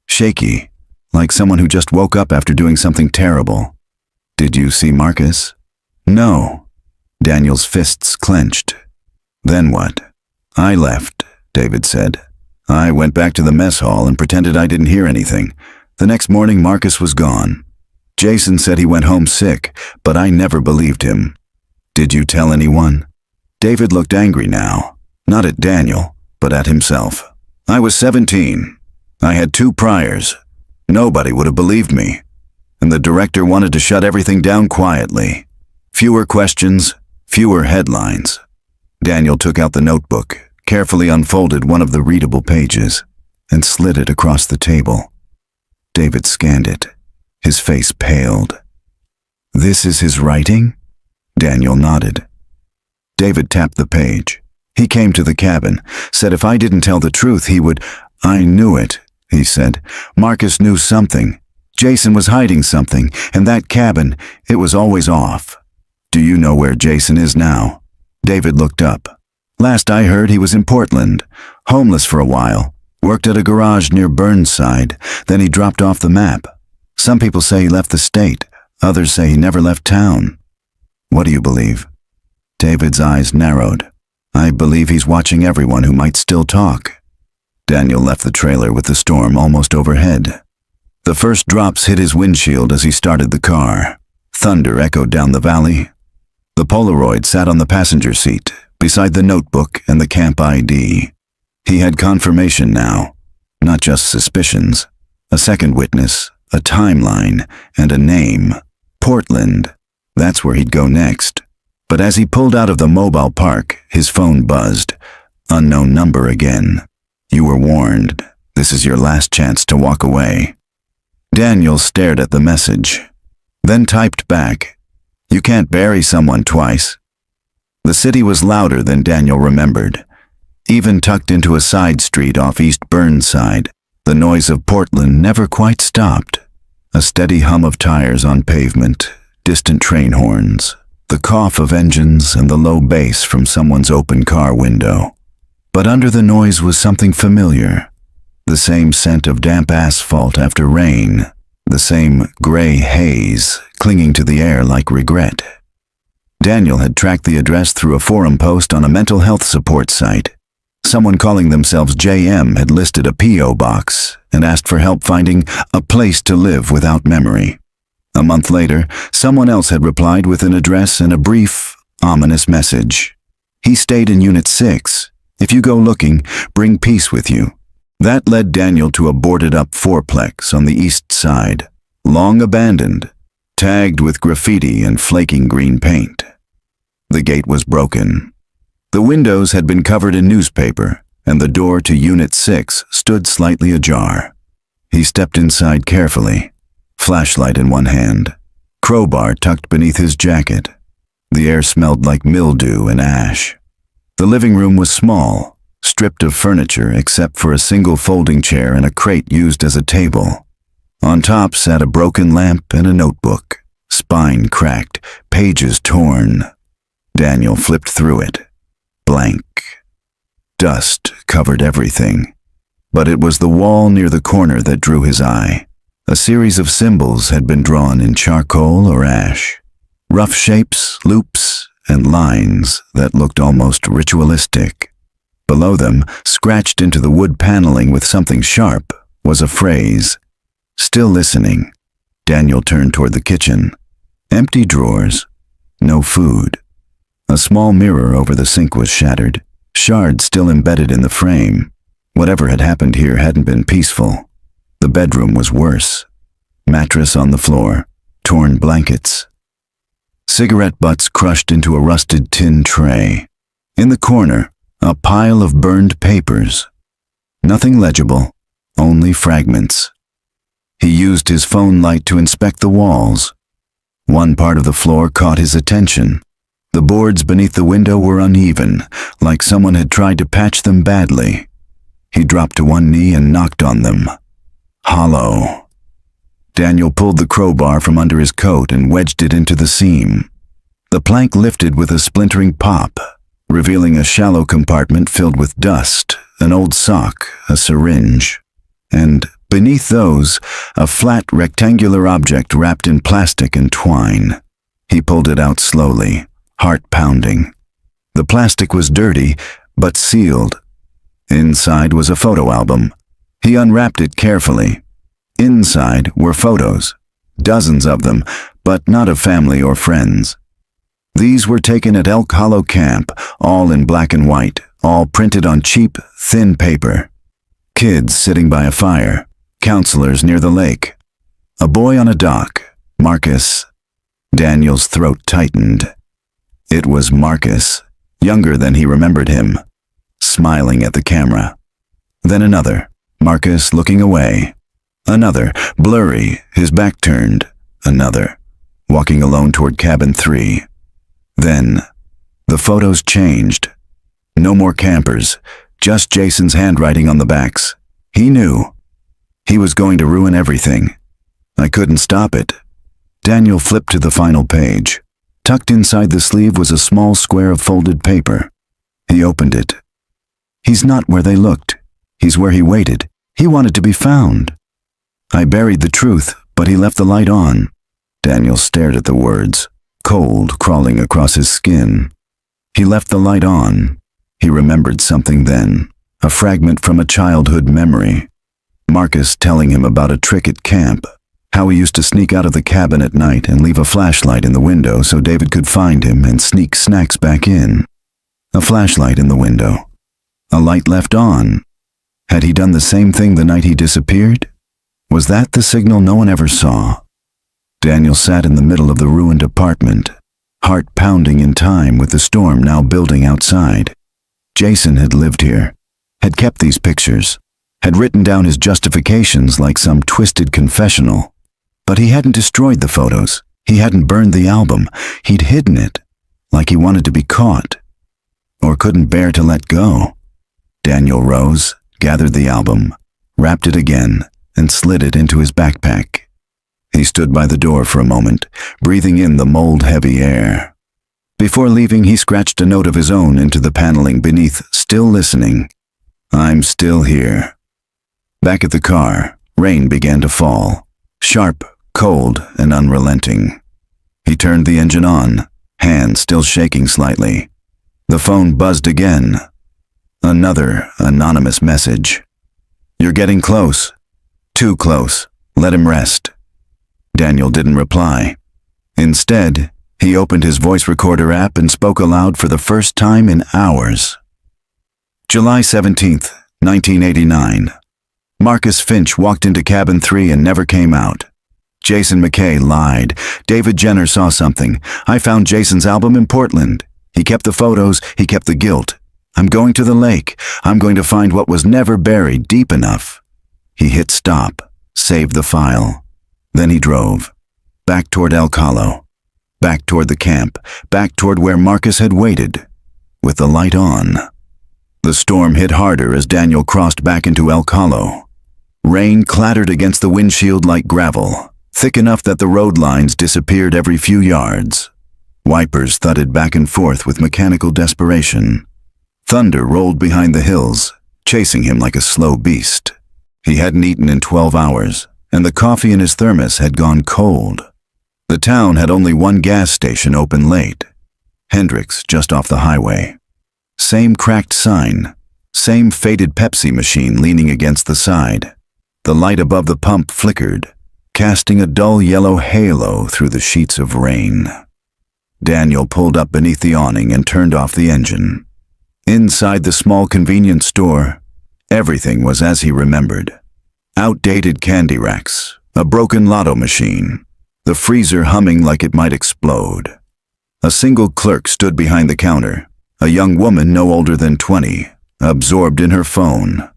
shaky, like someone who just woke up after doing something terrible." "Did you see Marcus?" "No." Daniel's fists clenched. "Then what?" "I left," David said. "I went back to the mess hall and pretended I didn't hear anything. The next morning Marcus was gone. Jason said he went home sick, but I never believed him." "Did you tell anyone?" David looked angry now, not at Daniel, but at himself. "I was 17. I had 2 priors. Nobody would have believed me. And the director wanted to shut everything down quietly. Fewer questions, fewer headlines." Daniel took out the notebook, carefully unfolded one of the readable pages, and slid it across the table. David scanned it. His face paled. "This is his writing?" Daniel nodded. David tapped the page. "He came to the cabin, said if I didn't tell the truth he would—" "I knew it," he said. "Marcus knew something. Jason was hiding something, and that cabin, it was always off." "Do you know where Jason is now?" David looked up. "Last I heard he was in Portland, homeless for a while, worked at a garage near Burnside, then he dropped off the map. Some people say he left the state, others say he never left town." "What do you believe?" David's eyes narrowed. "I believe he's watching everyone who might still talk." Daniel left the trailer with the storm almost overhead. The first drops hit his windshield as he started the car. Thunder echoed down the valley. The Polaroid sat on the passenger seat, beside the notebook and the camp ID. He had confirmation now, not just suspicions. A second witness, a timeline, and a name. Portland. That's where he'd go next. But as he pulled out of the mobile park, his phone buzzed. Unknown number again. "You were warned. This is your last chance to walk away." Daniel stared at the message, then typed back, "You can't bury someone twice." The city was louder than Daniel remembered. Even tucked into a side street off East Burnside, the noise of Portland never quite stopped. A steady hum of tires on pavement, distant train horns, the cough of engines and the low bass from someone's open car window. But under the noise was something familiar. The same scent of damp asphalt after rain, the same gray haze clinging to the air like regret. Daniel had tracked the address through a forum post on a mental health support site. Someone calling themselves JM had listed a P.O. box and asked for help finding a place to live without memory. A month later, someone else had replied with an address and a brief, ominous message. "He stayed in Unit 6. If you go looking, bring peace with you." That led Daniel to a boarded-up fourplex on the east side, long abandoned, tagged with graffiti and flaking green paint. The gate was broken. The windows had been covered in newspaper, and the door to Unit 6 stood slightly ajar. He stepped inside carefully, flashlight in one hand, crowbar tucked beneath his jacket. The air smelled like mildew and ash. The living room was small, stripped of furniture except for a single folding chair and a crate used as a table. On top sat a broken lamp and a notebook, spine cracked, pages torn. Daniel flipped through it. Blank. Dust covered everything. But it was the wall near the corner that drew his eye. A series of symbols had been drawn in charcoal or ash. Rough shapes, loops, and lines that looked almost ritualistic. Below them, scratched into the wood paneling with something sharp, was a phrase. Still listening, Daniel turned toward the kitchen. Empty drawers. No food. A small mirror over the sink was shattered, shards still embedded in the frame. Whatever had happened here hadn't been peaceful. The bedroom was worse. Mattress on the floor, torn blankets. Cigarette butts crushed into a rusted tin tray. In the corner, a pile of burned papers. Nothing legible, only fragments. He used his phone light to inspect the walls. One part of the floor caught his attention. The boards beneath the window were uneven, like someone had tried to patch them badly. He dropped to one knee and knocked on them. Hollow. Daniel pulled the crowbar from under his coat and wedged it into the seam. The plank lifted with a splintering pop, revealing a shallow compartment filled with dust, an old sock, a syringe, and beneath those, a flat rectangular object wrapped in plastic and twine. He pulled it out slowly, heart pounding. The plastic was dirty, but sealed. Inside was a photo album. He unwrapped it carefully. Inside were photos, dozens of them, but not of family or friends. These were taken at Elk Hollow Camp, all in black and white, all printed on cheap, thin paper. Kids sitting by a fire, counselors near the lake. A boy on a dock, Marcus. Daniel's throat tightened. It was Marcus, younger than he remembered him, smiling at the camera. Then another, Marcus looking away. Another, blurry, his back turned. Another, walking alone toward cabin 3. Then, the photos changed. No more campers, just Jason's handwriting on the backs. He knew. He was going to ruin everything. I couldn't stop it. Daniel flipped to the final page. Tucked inside the sleeve was a small square of folded paper. He opened it. He's not where they looked. He's where he waited. He wanted to be found. I buried the truth, but he left the light on. Daniel stared at the words, cold crawling across his skin. He left the light on. He remembered something then, a fragment from a childhood memory. Marcus telling him about a trick at camp, how he used to sneak out of the cabin at night and leave a flashlight in the window so David could find him and sneak snacks back in. A flashlight in the window. A light left on. Had he done the same thing the night he disappeared? Was that the signal no one ever saw? Daniel sat in the middle of the ruined apartment, heart pounding in time with the storm now building outside. Jason had lived here, had kept these pictures, had written down his justifications like some twisted confessional. But he hadn't destroyed the photos. He hadn't burned the album. He'd hidden it, like he wanted to be caught, or couldn't bear to let go. Daniel rose, gathered the album, wrapped it again, and slid it into his backpack. He stood by the door for a moment, breathing in the mold-heavy air. Before leaving, he scratched a note of his own into the paneling beneath, still listening. I'm still here. Back at the car, rain began to fall, sharp, cold, and unrelenting. He turned the engine on, hand still shaking slightly. The phone buzzed again. Another anonymous message. You're getting close. Too close. Let him rest. Daniel didn't reply. Instead, he opened his voice recorder app and spoke aloud for the first time in hours. July 17th, 1989. Marcus Finch walked into cabin 3 and never came out. Jason McKay lied. David Jenner saw something. I found Jason's album in Portland. He kept the photos, he kept the guilt. I'm going to the lake. I'm going to find what was never buried deep enough. He hit stop, saved the file. Then he drove, back toward Elk Hollow. back toward the camp, back toward where Marcus had waited, with the light on. The storm hit harder as Daniel crossed back into Elk Hollow. Rain clattered against the windshield like gravel, thick enough that the road lines disappeared every few yards. Wipers thudded back and forth with mechanical desperation. Thunder rolled behind the hills, chasing him like a slow beast. He hadn't eaten in 12 hours, and the coffee in his thermos had gone cold. The town had only one gas station open late. Hendrick's, just off the highway. Same cracked sign, same faded Pepsi machine leaning against the side. The light above the pump flickered, casting a dull yellow halo through the sheets of rain. Daniel pulled up beneath the awning and turned off the engine. Inside the small convenience store, everything was as he remembered. Outdated candy racks, a broken lotto machine, the freezer humming like it might explode. A single clerk stood behind the counter, a young woman no older than 20, absorbed in her phone.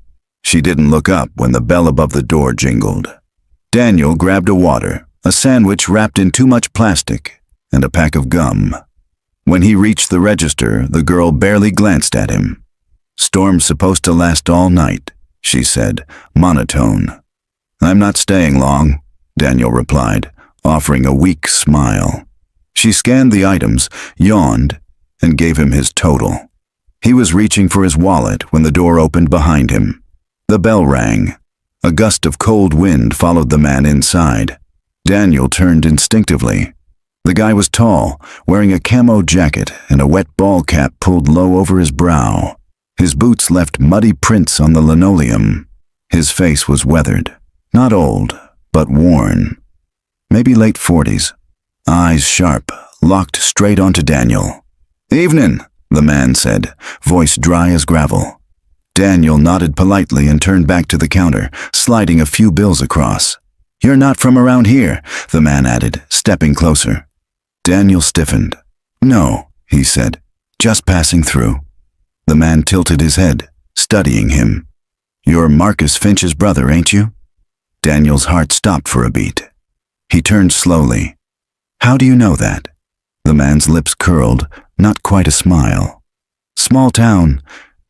She didn't look up when the bell above the door jingled. Daniel grabbed a water, a sandwich wrapped in too much plastic, and a pack of gum. When he reached the register, the girl barely glanced at him. "Storm's supposed to last all night," she said, monotone. "I'm not staying long," Daniel replied, offering a weak smile. She scanned the items, yawned, and gave him his total. He was reaching for his wallet when the door opened behind him. The bell rang. A gust of cold wind followed the man inside. Daniel turned instinctively. The guy was tall, wearing a camo jacket and a wet ball cap pulled low over his brow. His boots left muddy prints on the linoleum. His face was weathered, not old, but worn. Maybe late 40s. Eyes sharp, locked straight onto Daniel. "Evenin'," the man said, voice dry as gravel. Daniel nodded politely and turned back to the counter, sliding a few bills across. "You're not from around here," the man added, stepping closer. Daniel stiffened. "No," he said, "just passing through." The man tilted his head, studying him. "You're Marcus Finch's brother, ain't you?" Daniel's heart stopped for a beat. He turned slowly. "How do you know that?" The man's lips curled, not quite a smile. "Small town,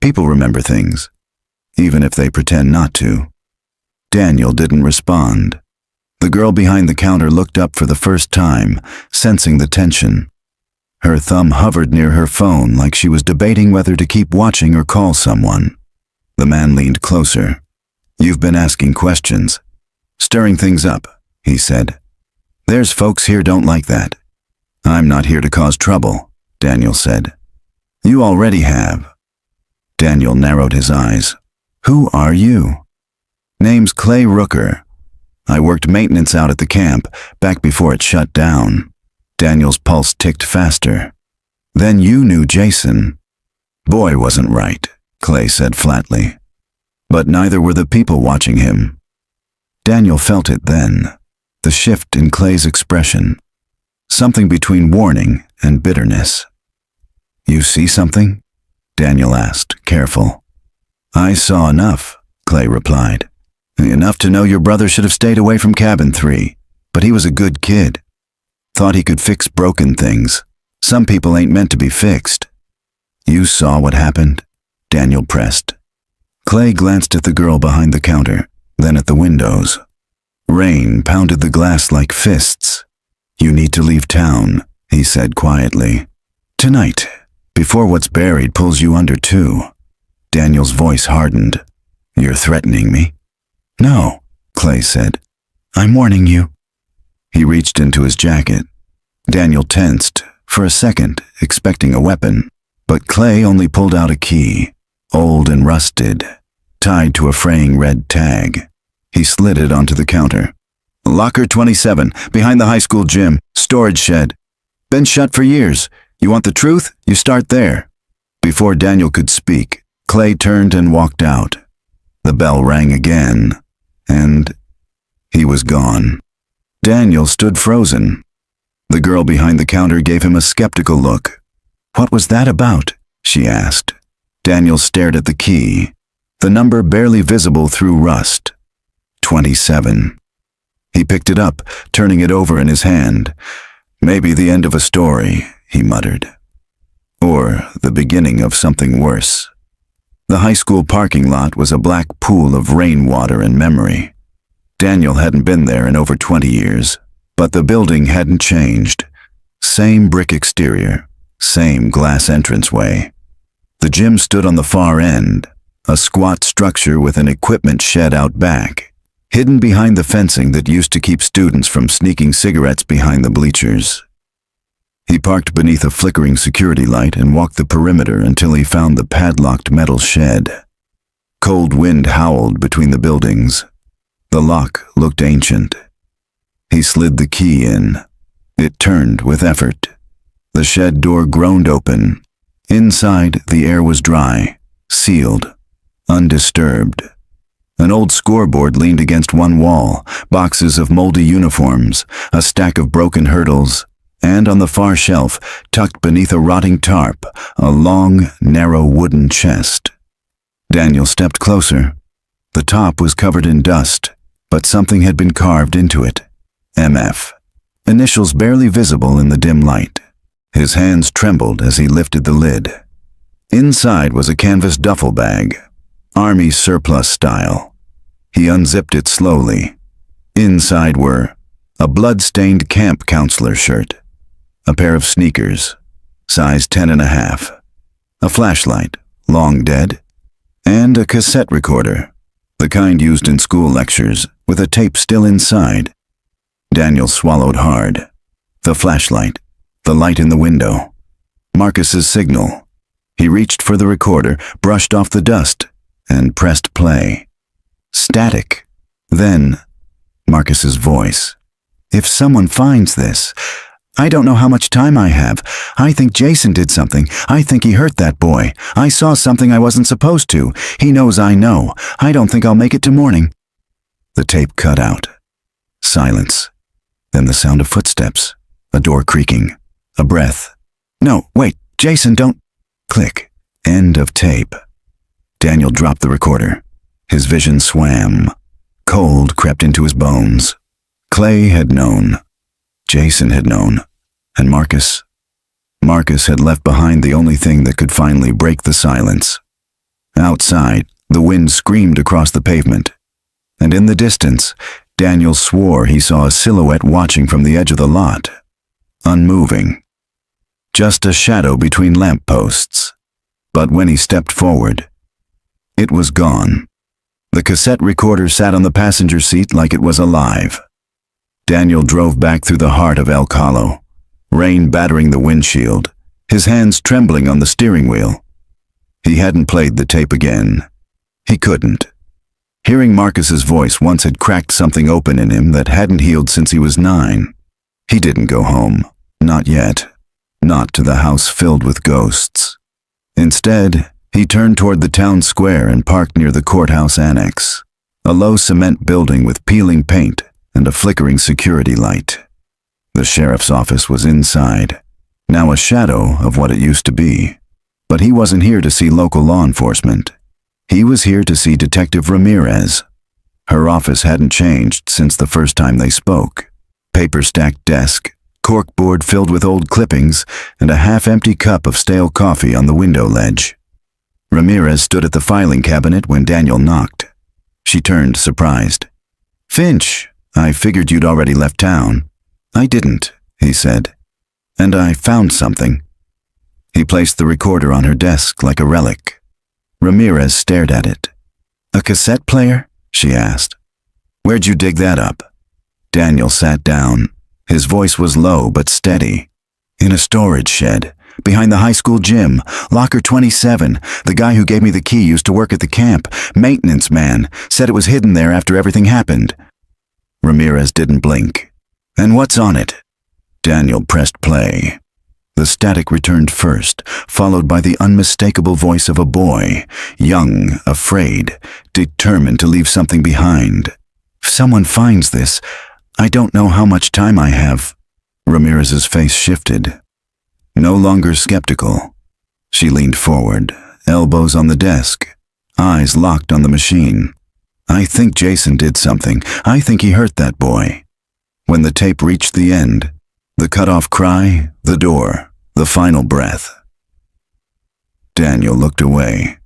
people remember things, even if they pretend not to." Daniel didn't respond. The girl behind the counter looked up for the first time, sensing the tension. Her thumb hovered near her phone like she was debating whether to keep watching or call someone. The man leaned closer. "You've been asking questions. Stirring things up," he said. "There's folks here don't like that." "I'm not here to cause trouble," Daniel said. "You already have." Daniel narrowed his eyes. "Who are you?" "Name's Clay Rooker. I worked maintenance out at the camp, back before it shut down." Daniel's pulse ticked faster. "Then you knew Jason." "Boy wasn't right," Clay said flatly. "But neither were the people watching him." Daniel felt it then, the shift in Clay's expression. Something between warning and bitterness. "You see something?" Daniel asked, careful. "I saw enough," Clay replied. "Enough to know your brother should have stayed away from cabin 3, but he was a good kid. Thought he could fix broken things. Some people ain't meant to be fixed." "You saw what happened?" Daniel pressed. Clay glanced at the girl behind the counter, then at the windows. Rain pounded the glass like fists. "You need to leave town," he said quietly. "Tonight, before what's buried pulls you under too." Daniel's voice hardened. "You're threatening me?" "No," Clay said. "I'm warning you." He reached into his jacket. Daniel tensed, for a second, expecting a weapon, but Clay only pulled out a key, old and rusted, tied to a fraying red tag. He slid it onto the counter. "Locker 27, behind the high school gym, storage shed. Been shut for years. You want the truth? You start there." Before Daniel could speak, Clay turned and walked out. The bell rang again, and he was gone. Daniel stood frozen. The girl behind the counter gave him a skeptical look. "What was that about?" she asked. Daniel stared at the key, the number barely visible through rust. 27. He picked it up, turning it over in his hand. Maybe the end of a story, he muttered. Or the beginning of something worse. The high school parking lot was a black pool of rainwater and memory. Daniel hadn't been there in over 20 years, but the building hadn't changed. Same brick exterior, same glass entranceway. The gym stood on the far end, a squat structure with an equipment shed out back, hidden behind the fencing that used to keep students from sneaking cigarettes behind the bleachers. He parked beneath a flickering security light and walked the perimeter until he found the padlocked metal shed. Cold wind howled between the buildings. The lock looked ancient. He slid the key in. It turned with effort. The shed door groaned open. Inside, the air was dry, sealed, undisturbed. An old scoreboard leaned against one wall, boxes of moldy uniforms, a stack of broken hurdles, and on the far shelf, tucked beneath a rotting tarp, a long, narrow wooden chest. Daniel stepped closer. The top was covered in dust, but something had been carved into it. MF. Initials barely visible in the dim light. His hands trembled as he lifted the lid. Inside was a canvas duffel bag, Army surplus style. He unzipped it slowly. Inside were a blood-stained camp counselor shirt, a pair of sneakers, size 10.5, a flashlight, long dead, and a cassette recorder, the kind used in school lectures, with a tape still inside. Daniel swallowed hard. The flashlight, the light in the window, Marcus's signal. He reached for the recorder, brushed off the dust, and pressed play. Static. Then, Marcus's voice. "If someone finds this, I don't know how much time I have. I think Jason did something. I think he hurt that boy. I saw something I wasn't supposed to. He knows I know. I don't think I'll make it to morning." The tape cut out. Silence. Then the sound of footsteps, a door creaking, a breath. "No, wait, Jason, don't..." Click. End of tape. Daniel dropped the recorder. His vision swam. Cold crept into his bones. Clay had known. Jason had known. And Marcus? Marcus had left behind the only thing that could finally break the silence. Outside, the wind screamed across the pavement. And in the distance, Daniel swore he saw a silhouette watching from the edge of the lot. Unmoving. Just a shadow between lampposts. But when he stepped forward, it was gone. The cassette recorder sat on the passenger seat like it was alive. Daniel drove back through the heart of Elk Hollow, rain battering the windshield, his hands trembling on the steering wheel. He hadn't played the tape again. He couldn't. Hearing Marcus's voice once had cracked something open in him that hadn't healed since he was 9. He didn't go home. Not yet. Not to the house filled with ghosts. Instead, he turned toward the town square and parked near the courthouse annex, a low cement building with peeling paint and a flickering security light. The sheriff's office was inside, now a shadow of what it used to be. But he wasn't here to see local law enforcement. He was here to see Detective Ramirez. Her office hadn't changed since the first time they spoke. Paper-stacked desk, corkboard filled with old clippings, and a half-empty cup of stale coffee on the window ledge. Ramirez stood at the filing cabinet when Daniel knocked. She turned, surprised. "Finch, I figured you'd already left town." "I didn't," he said. "And I found something." He placed the recorder on her desk like a relic. Ramirez stared at it. "A cassette player?" she asked. "Where'd you dig that up?" Daniel sat down. His voice was low but steady. "In a storage shed, behind the high school gym, locker 27. The guy who gave me the key used to work at the camp. Maintenance man. Said it was hidden there after everything happened." Ramirez didn't blink. "And what's on it?" Daniel pressed play. The static returned first, followed by the unmistakable voice of a boy, young, afraid, determined to leave something behind. "If someone finds this, I don't know how much time I have." Ramirez's face shifted. No longer skeptical. She leaned forward, elbows on the desk, eyes locked on the machine. "I think Jason did something. I think he hurt that boy." When the tape reached the end, The cut-off cry, the door, the final breath. Daniel looked away.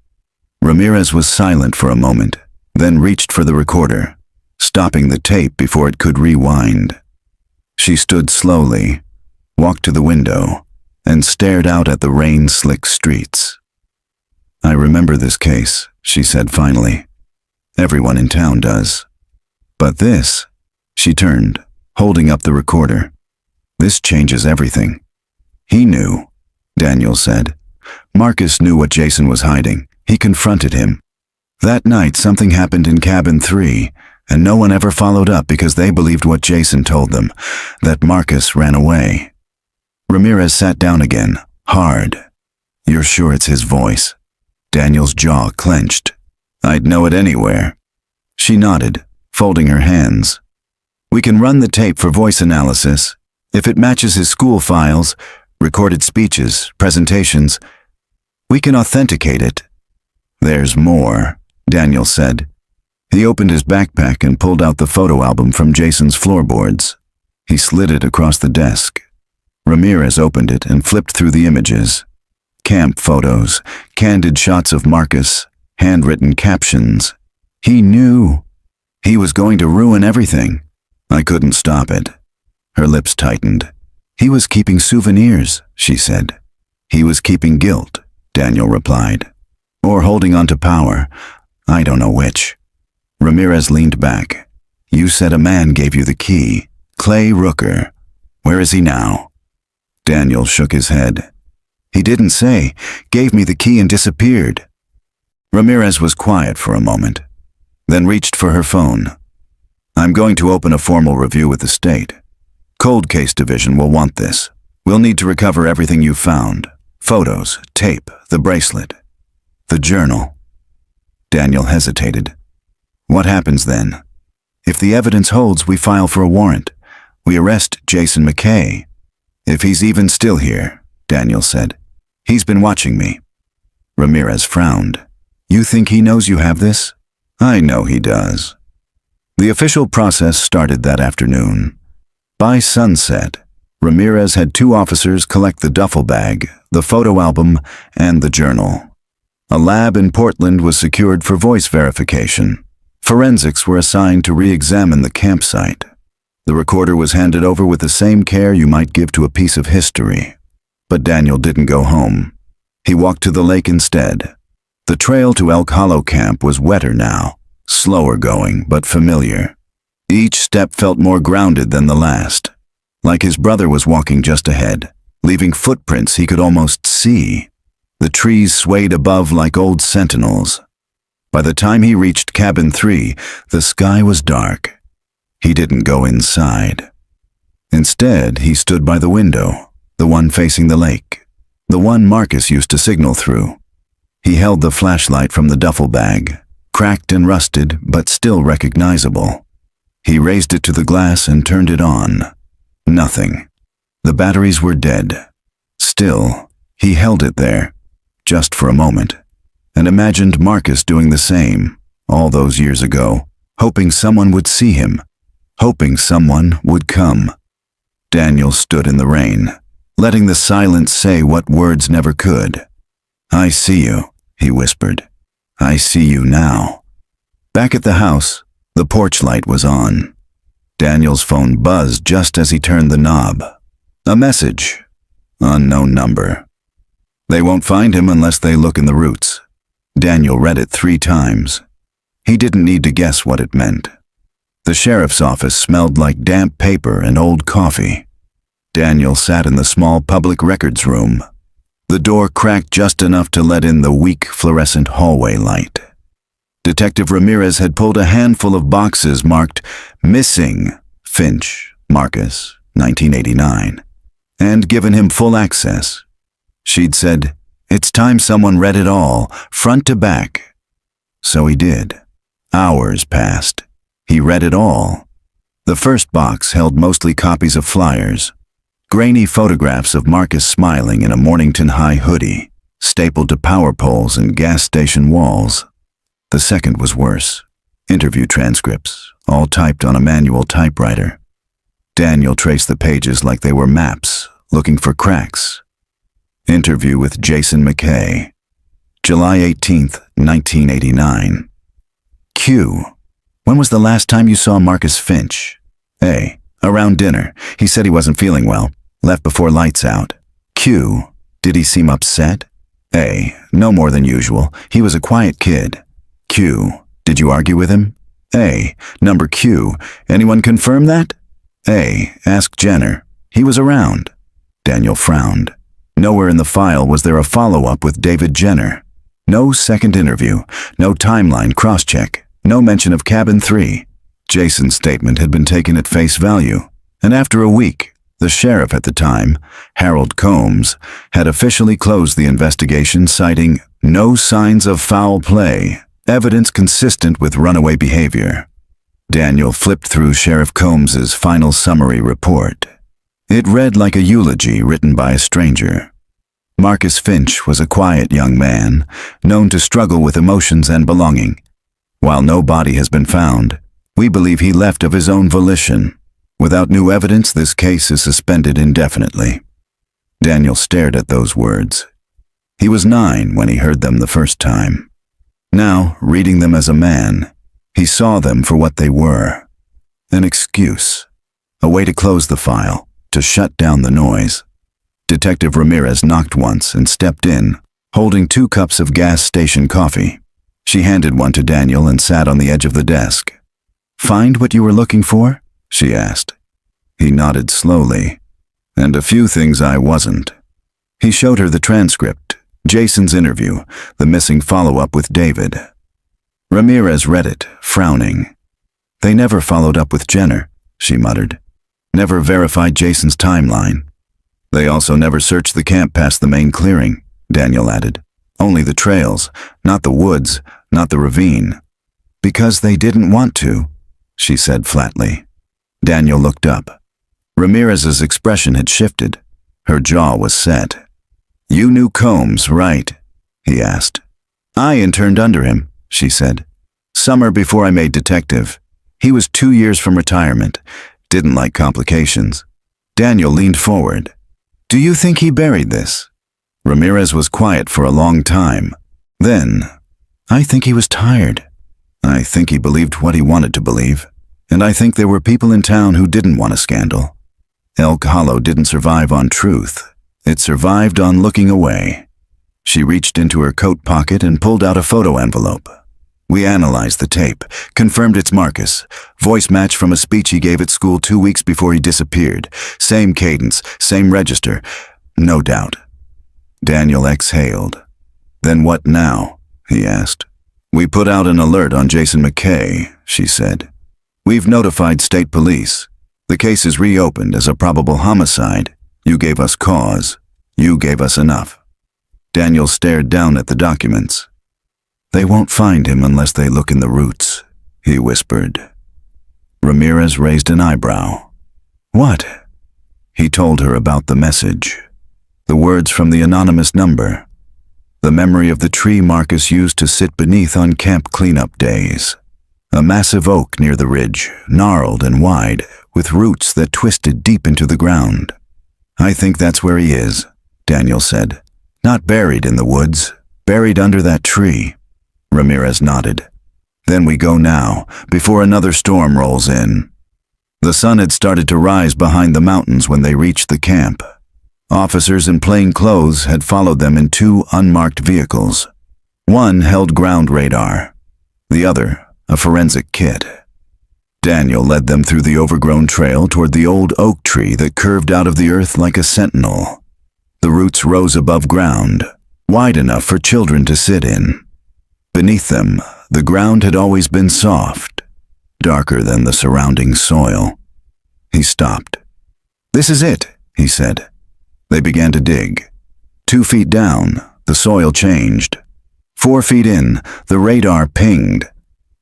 Ramirez was silent for a moment, then reached for the recorder, stopping the tape before it could rewind. She stood slowly, walked to the window, and stared out at the rain-slick streets. "I remember this case," she said finally. "Everyone in town does. But this," she turned, holding up the recorder. "This changes everything." "He knew," Daniel said. "Marcus knew what Jason was hiding. He confronted him. That night something happened in cabin 3, and no one ever followed up because they believed what Jason told them, that Marcus ran away." Ramirez sat down again, hard. "You're sure it's his voice?" Daniel's jaw clenched. "I'd know it anywhere." She nodded, folding her hands. "We can run the tape for voice analysis. If it matches his school files, recorded speeches, presentations, we can authenticate it." "There's more," Daniel said. He opened his backpack and pulled out the photo album from Jason's floorboards. He slid it across the desk. Ramirez opened it and flipped through the images. Camp photos, candid shots of Marcus, handwritten captions. He knew. He was going to ruin everything. "I couldn't stop it." Her lips tightened. "He was keeping souvenirs," she said. "He was keeping guilt," Daniel replied. "Or holding on to power. I don't know which." Ramirez leaned back. "You said a man gave you the key. Clay Rooker. Where is he now?" Daniel shook his head. "He didn't say. Gave me the key and disappeared." Ramirez was quiet for a moment, then reached for her phone. "I'm going to open a formal review with the state. Cold Case Division will want this. We'll need to recover everything you found. Photos, tape, the bracelet, the journal." Daniel hesitated. "What happens then?" "If the evidence holds, we file for a warrant. We arrest Jason McKay." "If he's even still here," Daniel said. "He's been watching me." Ramirez frowned. "You think he knows you have this?" "I know he does." The official process started that afternoon. By sunset, Ramirez had 2 officers collect the duffel bag, the photo album, and the journal. A lab in Portland was secured for voice verification. Forensics were assigned to re-examine the campsite. The recorder was handed over with the same care you might give to a piece of history. But Daniel didn't go home. He walked to the lake instead. The trail to Elk Hollow Camp was wetter now, slower going, but familiar. Each step felt more grounded than the last, like his brother was walking just ahead, leaving footprints he could almost see. The trees swayed above like old sentinels. By the time he reached cabin 3, the sky was dark. He didn't go inside. Instead, he stood by the window, the one facing the lake, the one Marcus used to signal through. He held the flashlight from the duffel bag, cracked and rusted, but still recognizable. He raised it to the glass and turned it on. Nothing. The batteries were dead. Still, he held it there, just for a moment, and imagined Marcus doing the same, all those years ago, hoping someone would see him, hoping someone would come. Daniel stood in the rain, letting the silence say what words never could. "I see you," he whispered. "I see you now." Back at the house, the porch light was on. Daniel's phone buzzed just as he turned the knob. A message. Unknown number. "They won't find him unless they look in the roots." Daniel read it 3 times. He didn't need to guess what it meant. The sheriff's office smelled like damp paper and old coffee. Daniel sat in the small public records room. The door cracked just enough to let in the weak fluorescent hallway light. Detective Ramirez had pulled a handful of boxes marked "Missing, Finch, Marcus, 1989, and given him full access. She'd said, "It's time someone read it all, front to back." So he did. Hours passed. He read it all. The first box held mostly copies of flyers, grainy photographs of Marcus smiling in a Mornington High hoodie, stapled to power poles and gas station walls. The second was worse. Interview transcripts, all typed on a manual typewriter. Daniel traced the pages like they were maps, looking for cracks. Interview with Jason McKay. July 18th, 1989. Q. When was the last time you saw Marcus Finch? A. Around dinner. He said he wasn't feeling well. Left before lights out. Q. Did he seem upset? A. No more than usual. He was a quiet kid. Q. Did you argue with him? A. Number Q. Anyone confirm that? A. Ask Jenner. He was around. Daniel frowned. Nowhere in the file was there a follow-up with David Jenner. No second interview. No timeline cross-check. No mention of Cabin 3. Jason's statement had been taken at face value, and after a week, the sheriff at the time, Harold Combs, had officially closed the investigation, citing no signs of foul play, evidence consistent with runaway behavior. Daniel flipped through Sheriff Combs's final summary report. It read like a eulogy written by a stranger. Marcus Finch was a quiet young man, known to struggle with emotions and belonging. While no body has been found, we believe he left of his own volition. Without new evidence, this case is suspended indefinitely. Daniel stared at those words. He was 9 when he heard them the first time. Now, reading them as a man, he saw them for what they were. An excuse. A way to close the file, to shut down the noise. Detective Ramirez knocked once and stepped in, holding 2 cups of gas station coffee. She handed one to Daniel and sat on the edge of the desk. "Find what you were looking for?" she asked. He nodded slowly. "And a few things I wasn't." He showed her the transcript, Jason's interview, the missing follow-up with David. Ramirez read it, frowning. "They never followed up with Jenner," she muttered. "Never verified Jason's timeline." "They also never searched the camp past the main clearing," Daniel added. "Only the trails, not the woods, not the ravine." "Because they didn't want to," she said flatly. Daniel looked up. Ramirez's expression had shifted. Her jaw was set. "You knew Combs, right?" he asked. "I interned under him," she said. "Summer before I made detective. He was 2 years from retirement. Didn't like complications." Daniel leaned forward. "Do you think he buried this?" Ramirez was quiet for a long time. Then, "I think he was tired. I think he believed what he wanted to believe. And I think there were people in town who didn't want a scandal. Elk Hollow didn't survive on truth. It survived on looking away." She reached into her coat pocket and pulled out a photo envelope. "We analyzed the tape, confirmed it's Marcus. Voice match from a speech he gave at school 2 weeks before he disappeared. Same cadence, same register. No doubt." Daniel exhaled. "Then what now?" he asked. "We put out an alert on Jason McKay," she said. "We've notified state police. The case is reopened as a probable homicide. You gave us cause. You gave us enough." Daniel stared down at the documents. "They won't find him unless they look in the roots," he whispered. Ramirez raised an eyebrow. "What?" He told her about the message. The words from the anonymous number. The memory of the tree Marcus used to sit beneath on camp cleanup days. A massive oak near the ridge, gnarled and wide, with roots that twisted deep into the ground. "I think that's where he is," Daniel said. "Not buried in the woods, buried under that tree." Ramirez nodded. "Then we go now, before another storm rolls in." The sun had started to rise behind the mountains when they reached the camp. Officers in plain clothes had followed them in 2 unmarked vehicles. One held ground radar, the other a forensic kit. Daniel led them through the overgrown trail toward the old oak tree that curved out of the earth like a sentinel. The roots rose above ground, wide enough for children to sit in. Beneath them, the ground had always been soft, darker than the surrounding soil. He stopped. "This is it," he said. They began to dig. 2 feet down, the soil changed. 4 feet in, the radar pinged.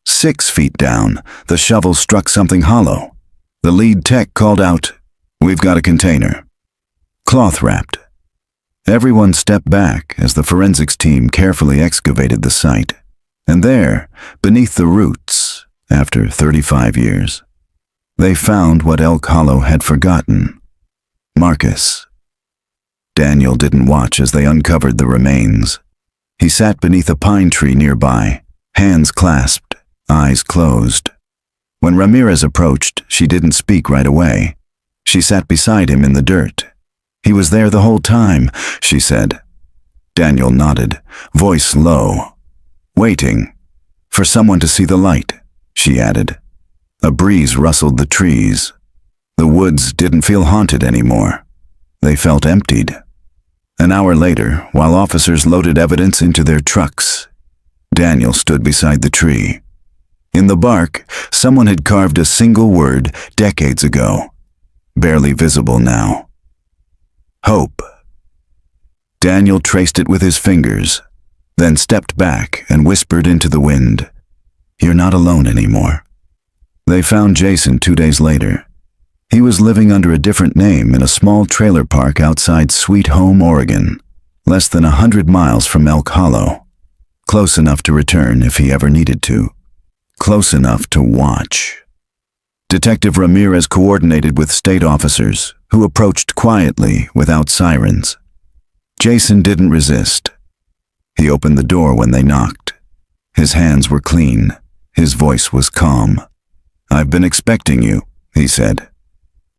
6 feet down, the shovel struck something hollow. The lead tech called out, "We've got a container." Cloth wrapped. Everyone stepped back as the forensics team carefully excavated the site. And there, beneath the roots, after 35 years, They found what Elk Hollow had forgotten. Marcus. Daniel didn't watch as they uncovered the remains. He sat beneath a pine tree nearby, hands clasped, eyes closed. When Ramirez approached, she didn't speak right away. She sat beside him in the dirt. "He was there the whole time," she said. Daniel nodded, voice low. "Waiting. For someone to see the light," she added. A breeze rustled the trees. The woods didn't feel haunted anymore. They felt emptied. An hour later, while officers loaded evidence into their trucks, Daniel stood beside the tree. In the bark, someone had carved a single word decades ago, barely visible now. Hope. Daniel traced it with his fingers, then stepped back and whispered into the wind, "You're not alone anymore." They found Jason 2 days later. He was living under a different name in a small trailer park outside Sweet Home, Oregon, less than 100 miles from Elk Hollow. Close enough to return if he ever needed to. Close enough to watch. Detective Ramirez coordinated with state officers, who approached quietly without sirens. Jason didn't resist. He opened the door when they knocked. His hands were clean. His voice was calm. "I've been expecting you," he said.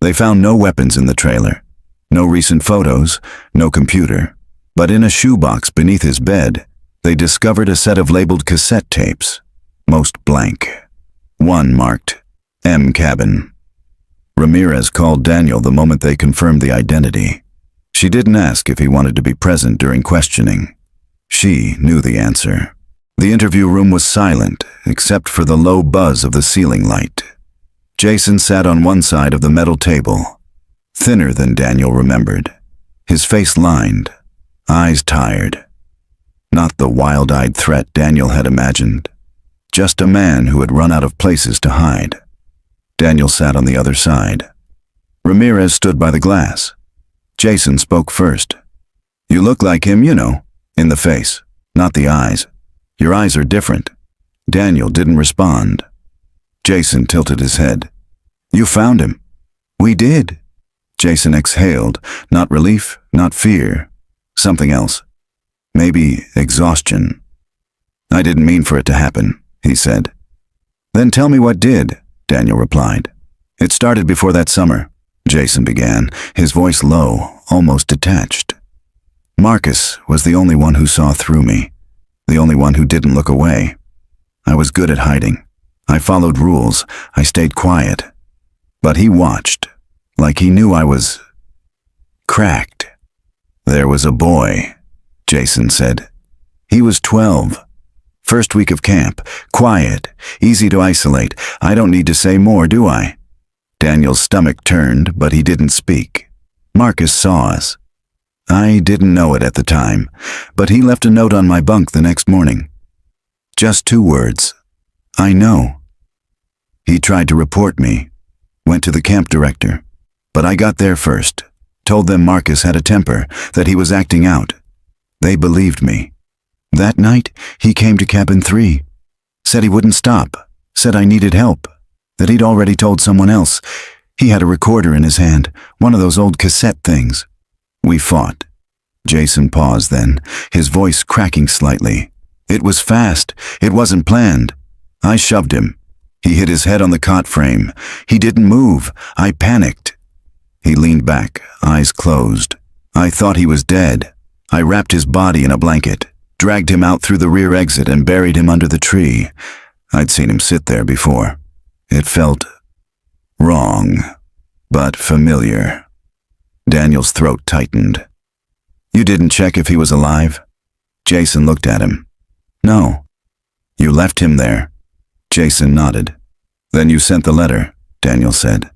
They found no weapons in the trailer, no recent photos, no computer, but in a shoebox beneath his bed, they discovered a set of labeled cassette tapes, most blank. One marked M Cabin. Ramirez called Daniel the moment they confirmed the identity. She didn't ask if he wanted to be present during questioning. She knew the answer. The interview room was silent, except for the low buzz of the ceiling light. Jason sat on one side of the metal table, thinner than Daniel remembered, his face lined, eyes tired. Not the wild-eyed threat Daniel had imagined, just a man who had run out of places to hide. Daniel sat on the other side. Ramirez stood by the glass. Jason spoke first. "You look like him, you know, in the face, not the eyes. Your eyes are different." Daniel didn't respond. Jason tilted his head. "You found him." "We did." Jason exhaled, not relief, not fear, something else. Maybe exhaustion. "I didn't mean for it to happen," he said. "Then tell me what did," Daniel replied. "It started before that summer," Jason began, his voice low, almost detached. "Marcus was the only one who saw through me, the only one who didn't look away. I was good at hiding. I followed rules. I stayed quiet. But he watched, like he knew I was cracked. There was a boy," Jason said. "He was 12. First week of camp, quiet, easy to isolate. I don't need to say more, do I?" Daniel's stomach turned, but he didn't speak. "Marcus saw us. I didn't know it at the time, but he left a note on my bunk the next morning. Just 2 words. I know. He tried to report me, went to the camp director, but I got there first, told them Marcus had a temper, that he was acting out. They believed me. That night, he came to cabin 3, said he wouldn't stop, said I needed help, that he'd already told someone else. He had a recorder in his hand, one of those old cassette things. We fought." Jason paused then, his voice cracking slightly. "It was fast. It wasn't planned. I shoved him. He hit his head on the cot frame. He didn't move. I panicked." He leaned back, eyes closed. "I thought he was dead. I wrapped his body in a blanket, dragged him out through the rear exit and buried him under the tree. I'd seen him sit there before. It felt wrong, but familiar." Daniel's throat tightened. "You didn't check if he was alive?" Jason looked at him. "No." "You left him there?" Jason nodded. "Then you sent the letter," Daniel said.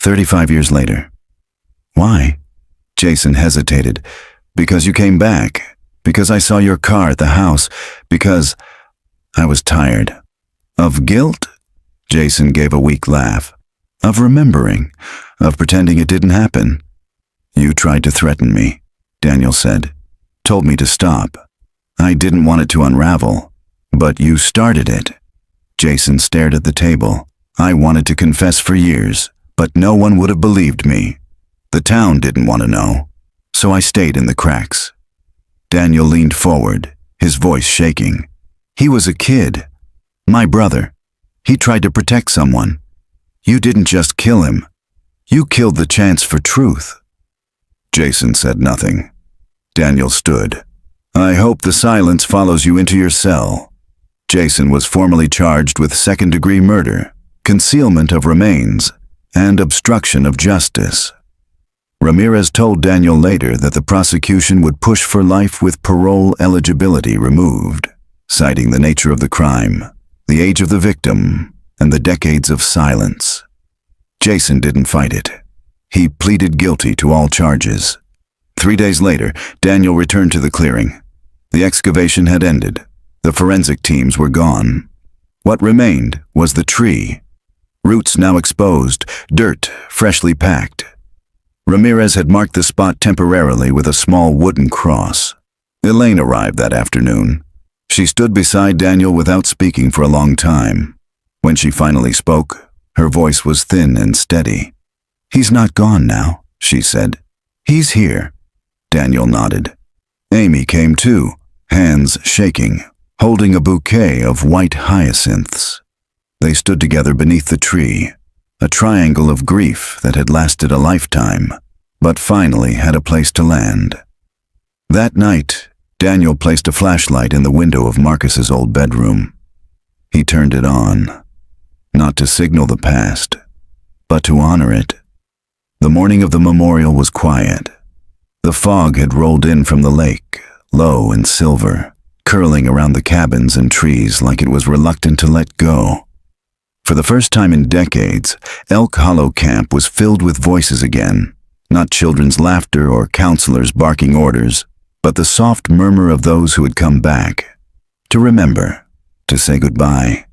35 years later. "Why?" Jason hesitated. "Because you came back. Because I saw your car at the house. Because I was tired." "Of guilt?" Jason gave a weak laugh. "Of remembering. Of pretending it didn't happen." "You tried to threaten me," Daniel said. "Told me to stop. I didn't want it to unravel. But you started it." Jason stared at the table. I wanted to confess for years, but no one would have believed me. The town didn't want to know, so I stayed in the cracks." Daniel leaned forward, his voice shaking. "He was a kid. My brother. He tried to protect someone. You didn't just kill him. You killed the chance for truth." Jason said nothing. Daniel stood. "I hope the silence follows you into your cell." Jason was formally charged with second-degree murder, concealment of remains, and obstruction of justice. Ramirez told Daniel later that the prosecution would push for life with parole eligibility removed, citing the nature of the crime, the age of the victim, and the decades of silence. Jason didn't fight it. He pleaded guilty to all charges. 3 days later, Daniel returned to the clearing. The excavation had ended. The forensic teams were gone. What remained was the tree. Roots now exposed, dirt freshly packed. Ramirez had marked the spot temporarily with a small wooden cross. Elaine arrived that afternoon. She stood beside Daniel without speaking for a long time. When she finally spoke, her voice was thin and steady. "He's not gone now," she said. "He's here." Daniel nodded. Amy came too, hands shaking, holding a bouquet of white hyacinths. They stood together beneath the tree, a triangle of grief that had lasted a lifetime, but finally had a place to land. That night, Daniel placed a flashlight in the window of Marcus's old bedroom. He turned it on, not to signal the past, but to honor it. The morning of the memorial was quiet. The fog had rolled in from the lake, low and silver, curling around the cabins and trees like it was reluctant to let go. For the first time in decades, Elk Hollow Camp was filled with voices again, not children's laughter or counselors barking orders, but the soft murmur of those who had come back, to remember, to say goodbye,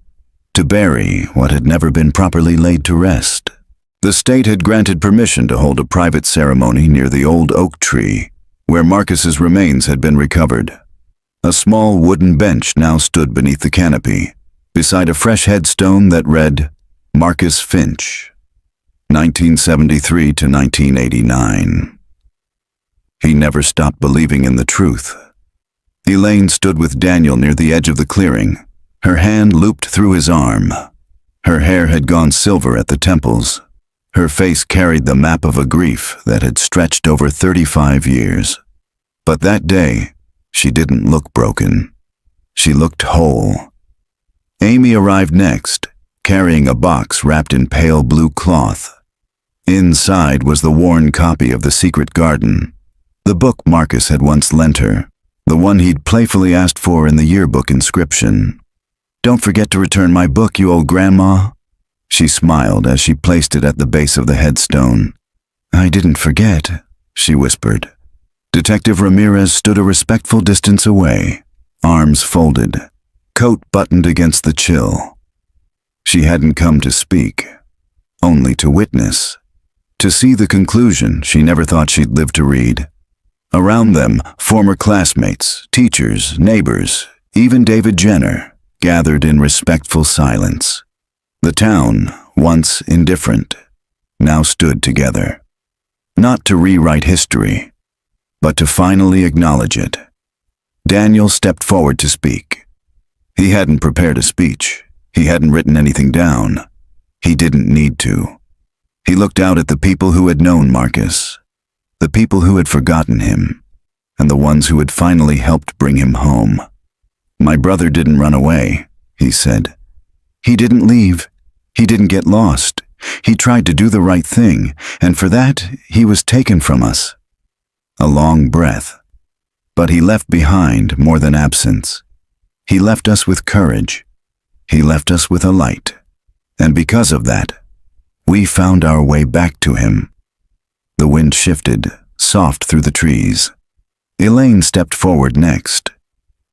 to bury what had never been properly laid to rest. The state had granted permission to hold a private ceremony near the old oak tree, where Marcus's remains had been recovered. A small wooden bench now stood beneath the canopy, beside a fresh headstone that read, Marcus Finch, 1973 to 1989. He never stopped believing in the truth. Elaine stood with Daniel near the edge of the clearing, her hand looped through his arm. Her hair had gone silver at the temples. Her face carried the map of a grief that had stretched over 35 years. But that day, she didn't look broken. She looked whole. Amy arrived next, carrying a box wrapped in pale blue cloth. Inside was the worn copy of The Secret Garden, the book Marcus had once lent her, the one he'd playfully asked for in the yearbook inscription. "Don't forget to return my book, you old grandma." She smiled as she placed it at the base of the headstone. "I didn't forget," she whispered. Detective Ramirez stood a respectful distance away, arms folded, coat buttoned against the chill. She hadn't come to speak, only to witness, to see the conclusion she never thought she'd live to read. Around them, former classmates, teachers, neighbors, even David Jenner, gathered in respectful silence. The town, once indifferent, now stood together. Not to rewrite history, but to finally acknowledge it. Daniel stepped forward to speak. He hadn't prepared a speech. He hadn't written anything down. He didn't need to. He looked out at the people who had known Marcus, the people who had forgotten him, and the ones who had finally helped bring him home. "My brother didn't run away," he said. "He didn't leave. He didn't get lost. He tried to do the right thing, and for that, he was taken from us." A long breath. But he left behind more than absence. He left us with courage. He left us with a light. And because of that, we found our way back to him. The wind shifted, soft through the trees. Elaine stepped forward next.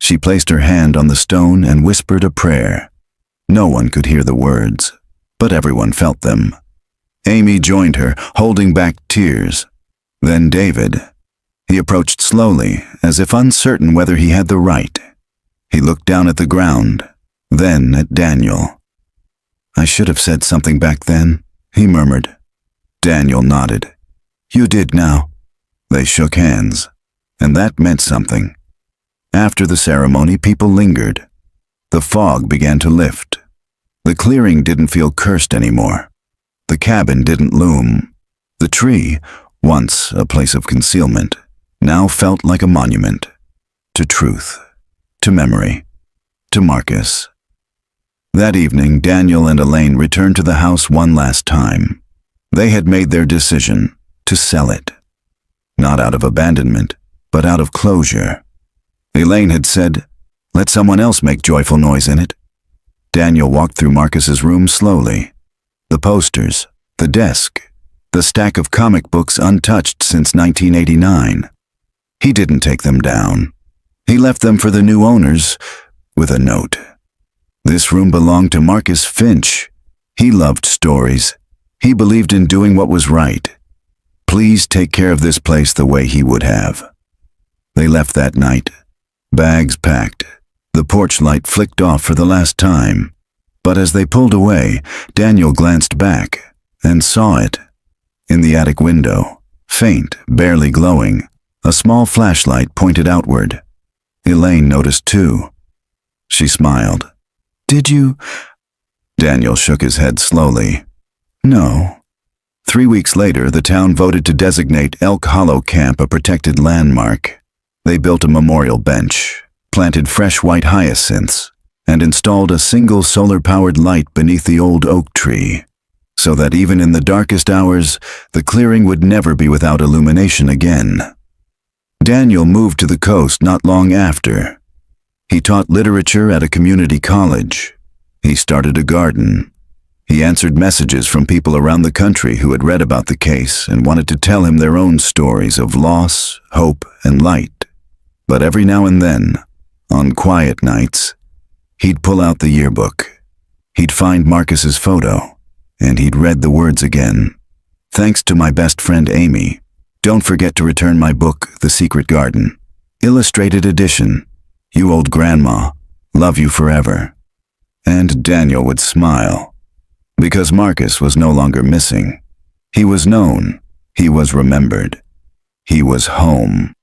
She placed her hand on the stone and whispered a prayer. No one could hear the words, but everyone felt them. Amy joined her, holding back tears. Then David. He approached slowly, as if uncertain whether he had the right. He looked down at the ground, then at Daniel. I should have said something back then, he murmured. Daniel nodded. You did now. They shook hands, and that meant something. After the ceremony, people lingered. The fog began to lift. The clearing didn't feel cursed anymore. The cabin didn't loom. The tree, once a place of concealment, now felt like a monument. To truth, to memory, to Marcus. That evening, Daniel and Elaine returned to the house one last time. They had made their decision to sell it. Not out of abandonment, but out of closure. Elaine had said, "Let someone else make joyful noise in it." Daniel walked through Marcus's room slowly. The posters, the desk, the stack of comic books untouched since 1989. He didn't take them down. He left them for the new owners with a note. This room belonged to Marcus Finch. He loved stories. He believed in doing what was right. Please take care of this place the way he would have. They left that night, bags packed. The porch light flicked off for the last time. But as they pulled away, Daniel glanced back and saw it. In the attic window, faint, barely glowing, a small flashlight pointed outward. Elaine noticed too. She smiled. Did you? Daniel shook his head slowly. No. 3 weeks later, the town voted to designate Elk Hollow Camp a protected landmark. They built a memorial bench, planted fresh white hyacinths, and installed a single solar-powered light beneath the old oak tree, so that even in the darkest hours, the clearing would never be without illumination again. Daniel moved to the coast not long after. He taught literature at a community college. He started a garden. He answered messages from people around the country who had read about the case and wanted to tell him their own stories of loss, hope, and light. But every now and then, on quiet nights, he'd pull out the yearbook. He'd find Marcus's photo, and he'd read the words again. Thanks to my best friend Amy. Don't forget to return my book, The Secret Garden. Illustrated edition. You old grandma. Love you forever. And Daniel would smile. Because Marcus was no longer missing. He was known. He was remembered. He was home.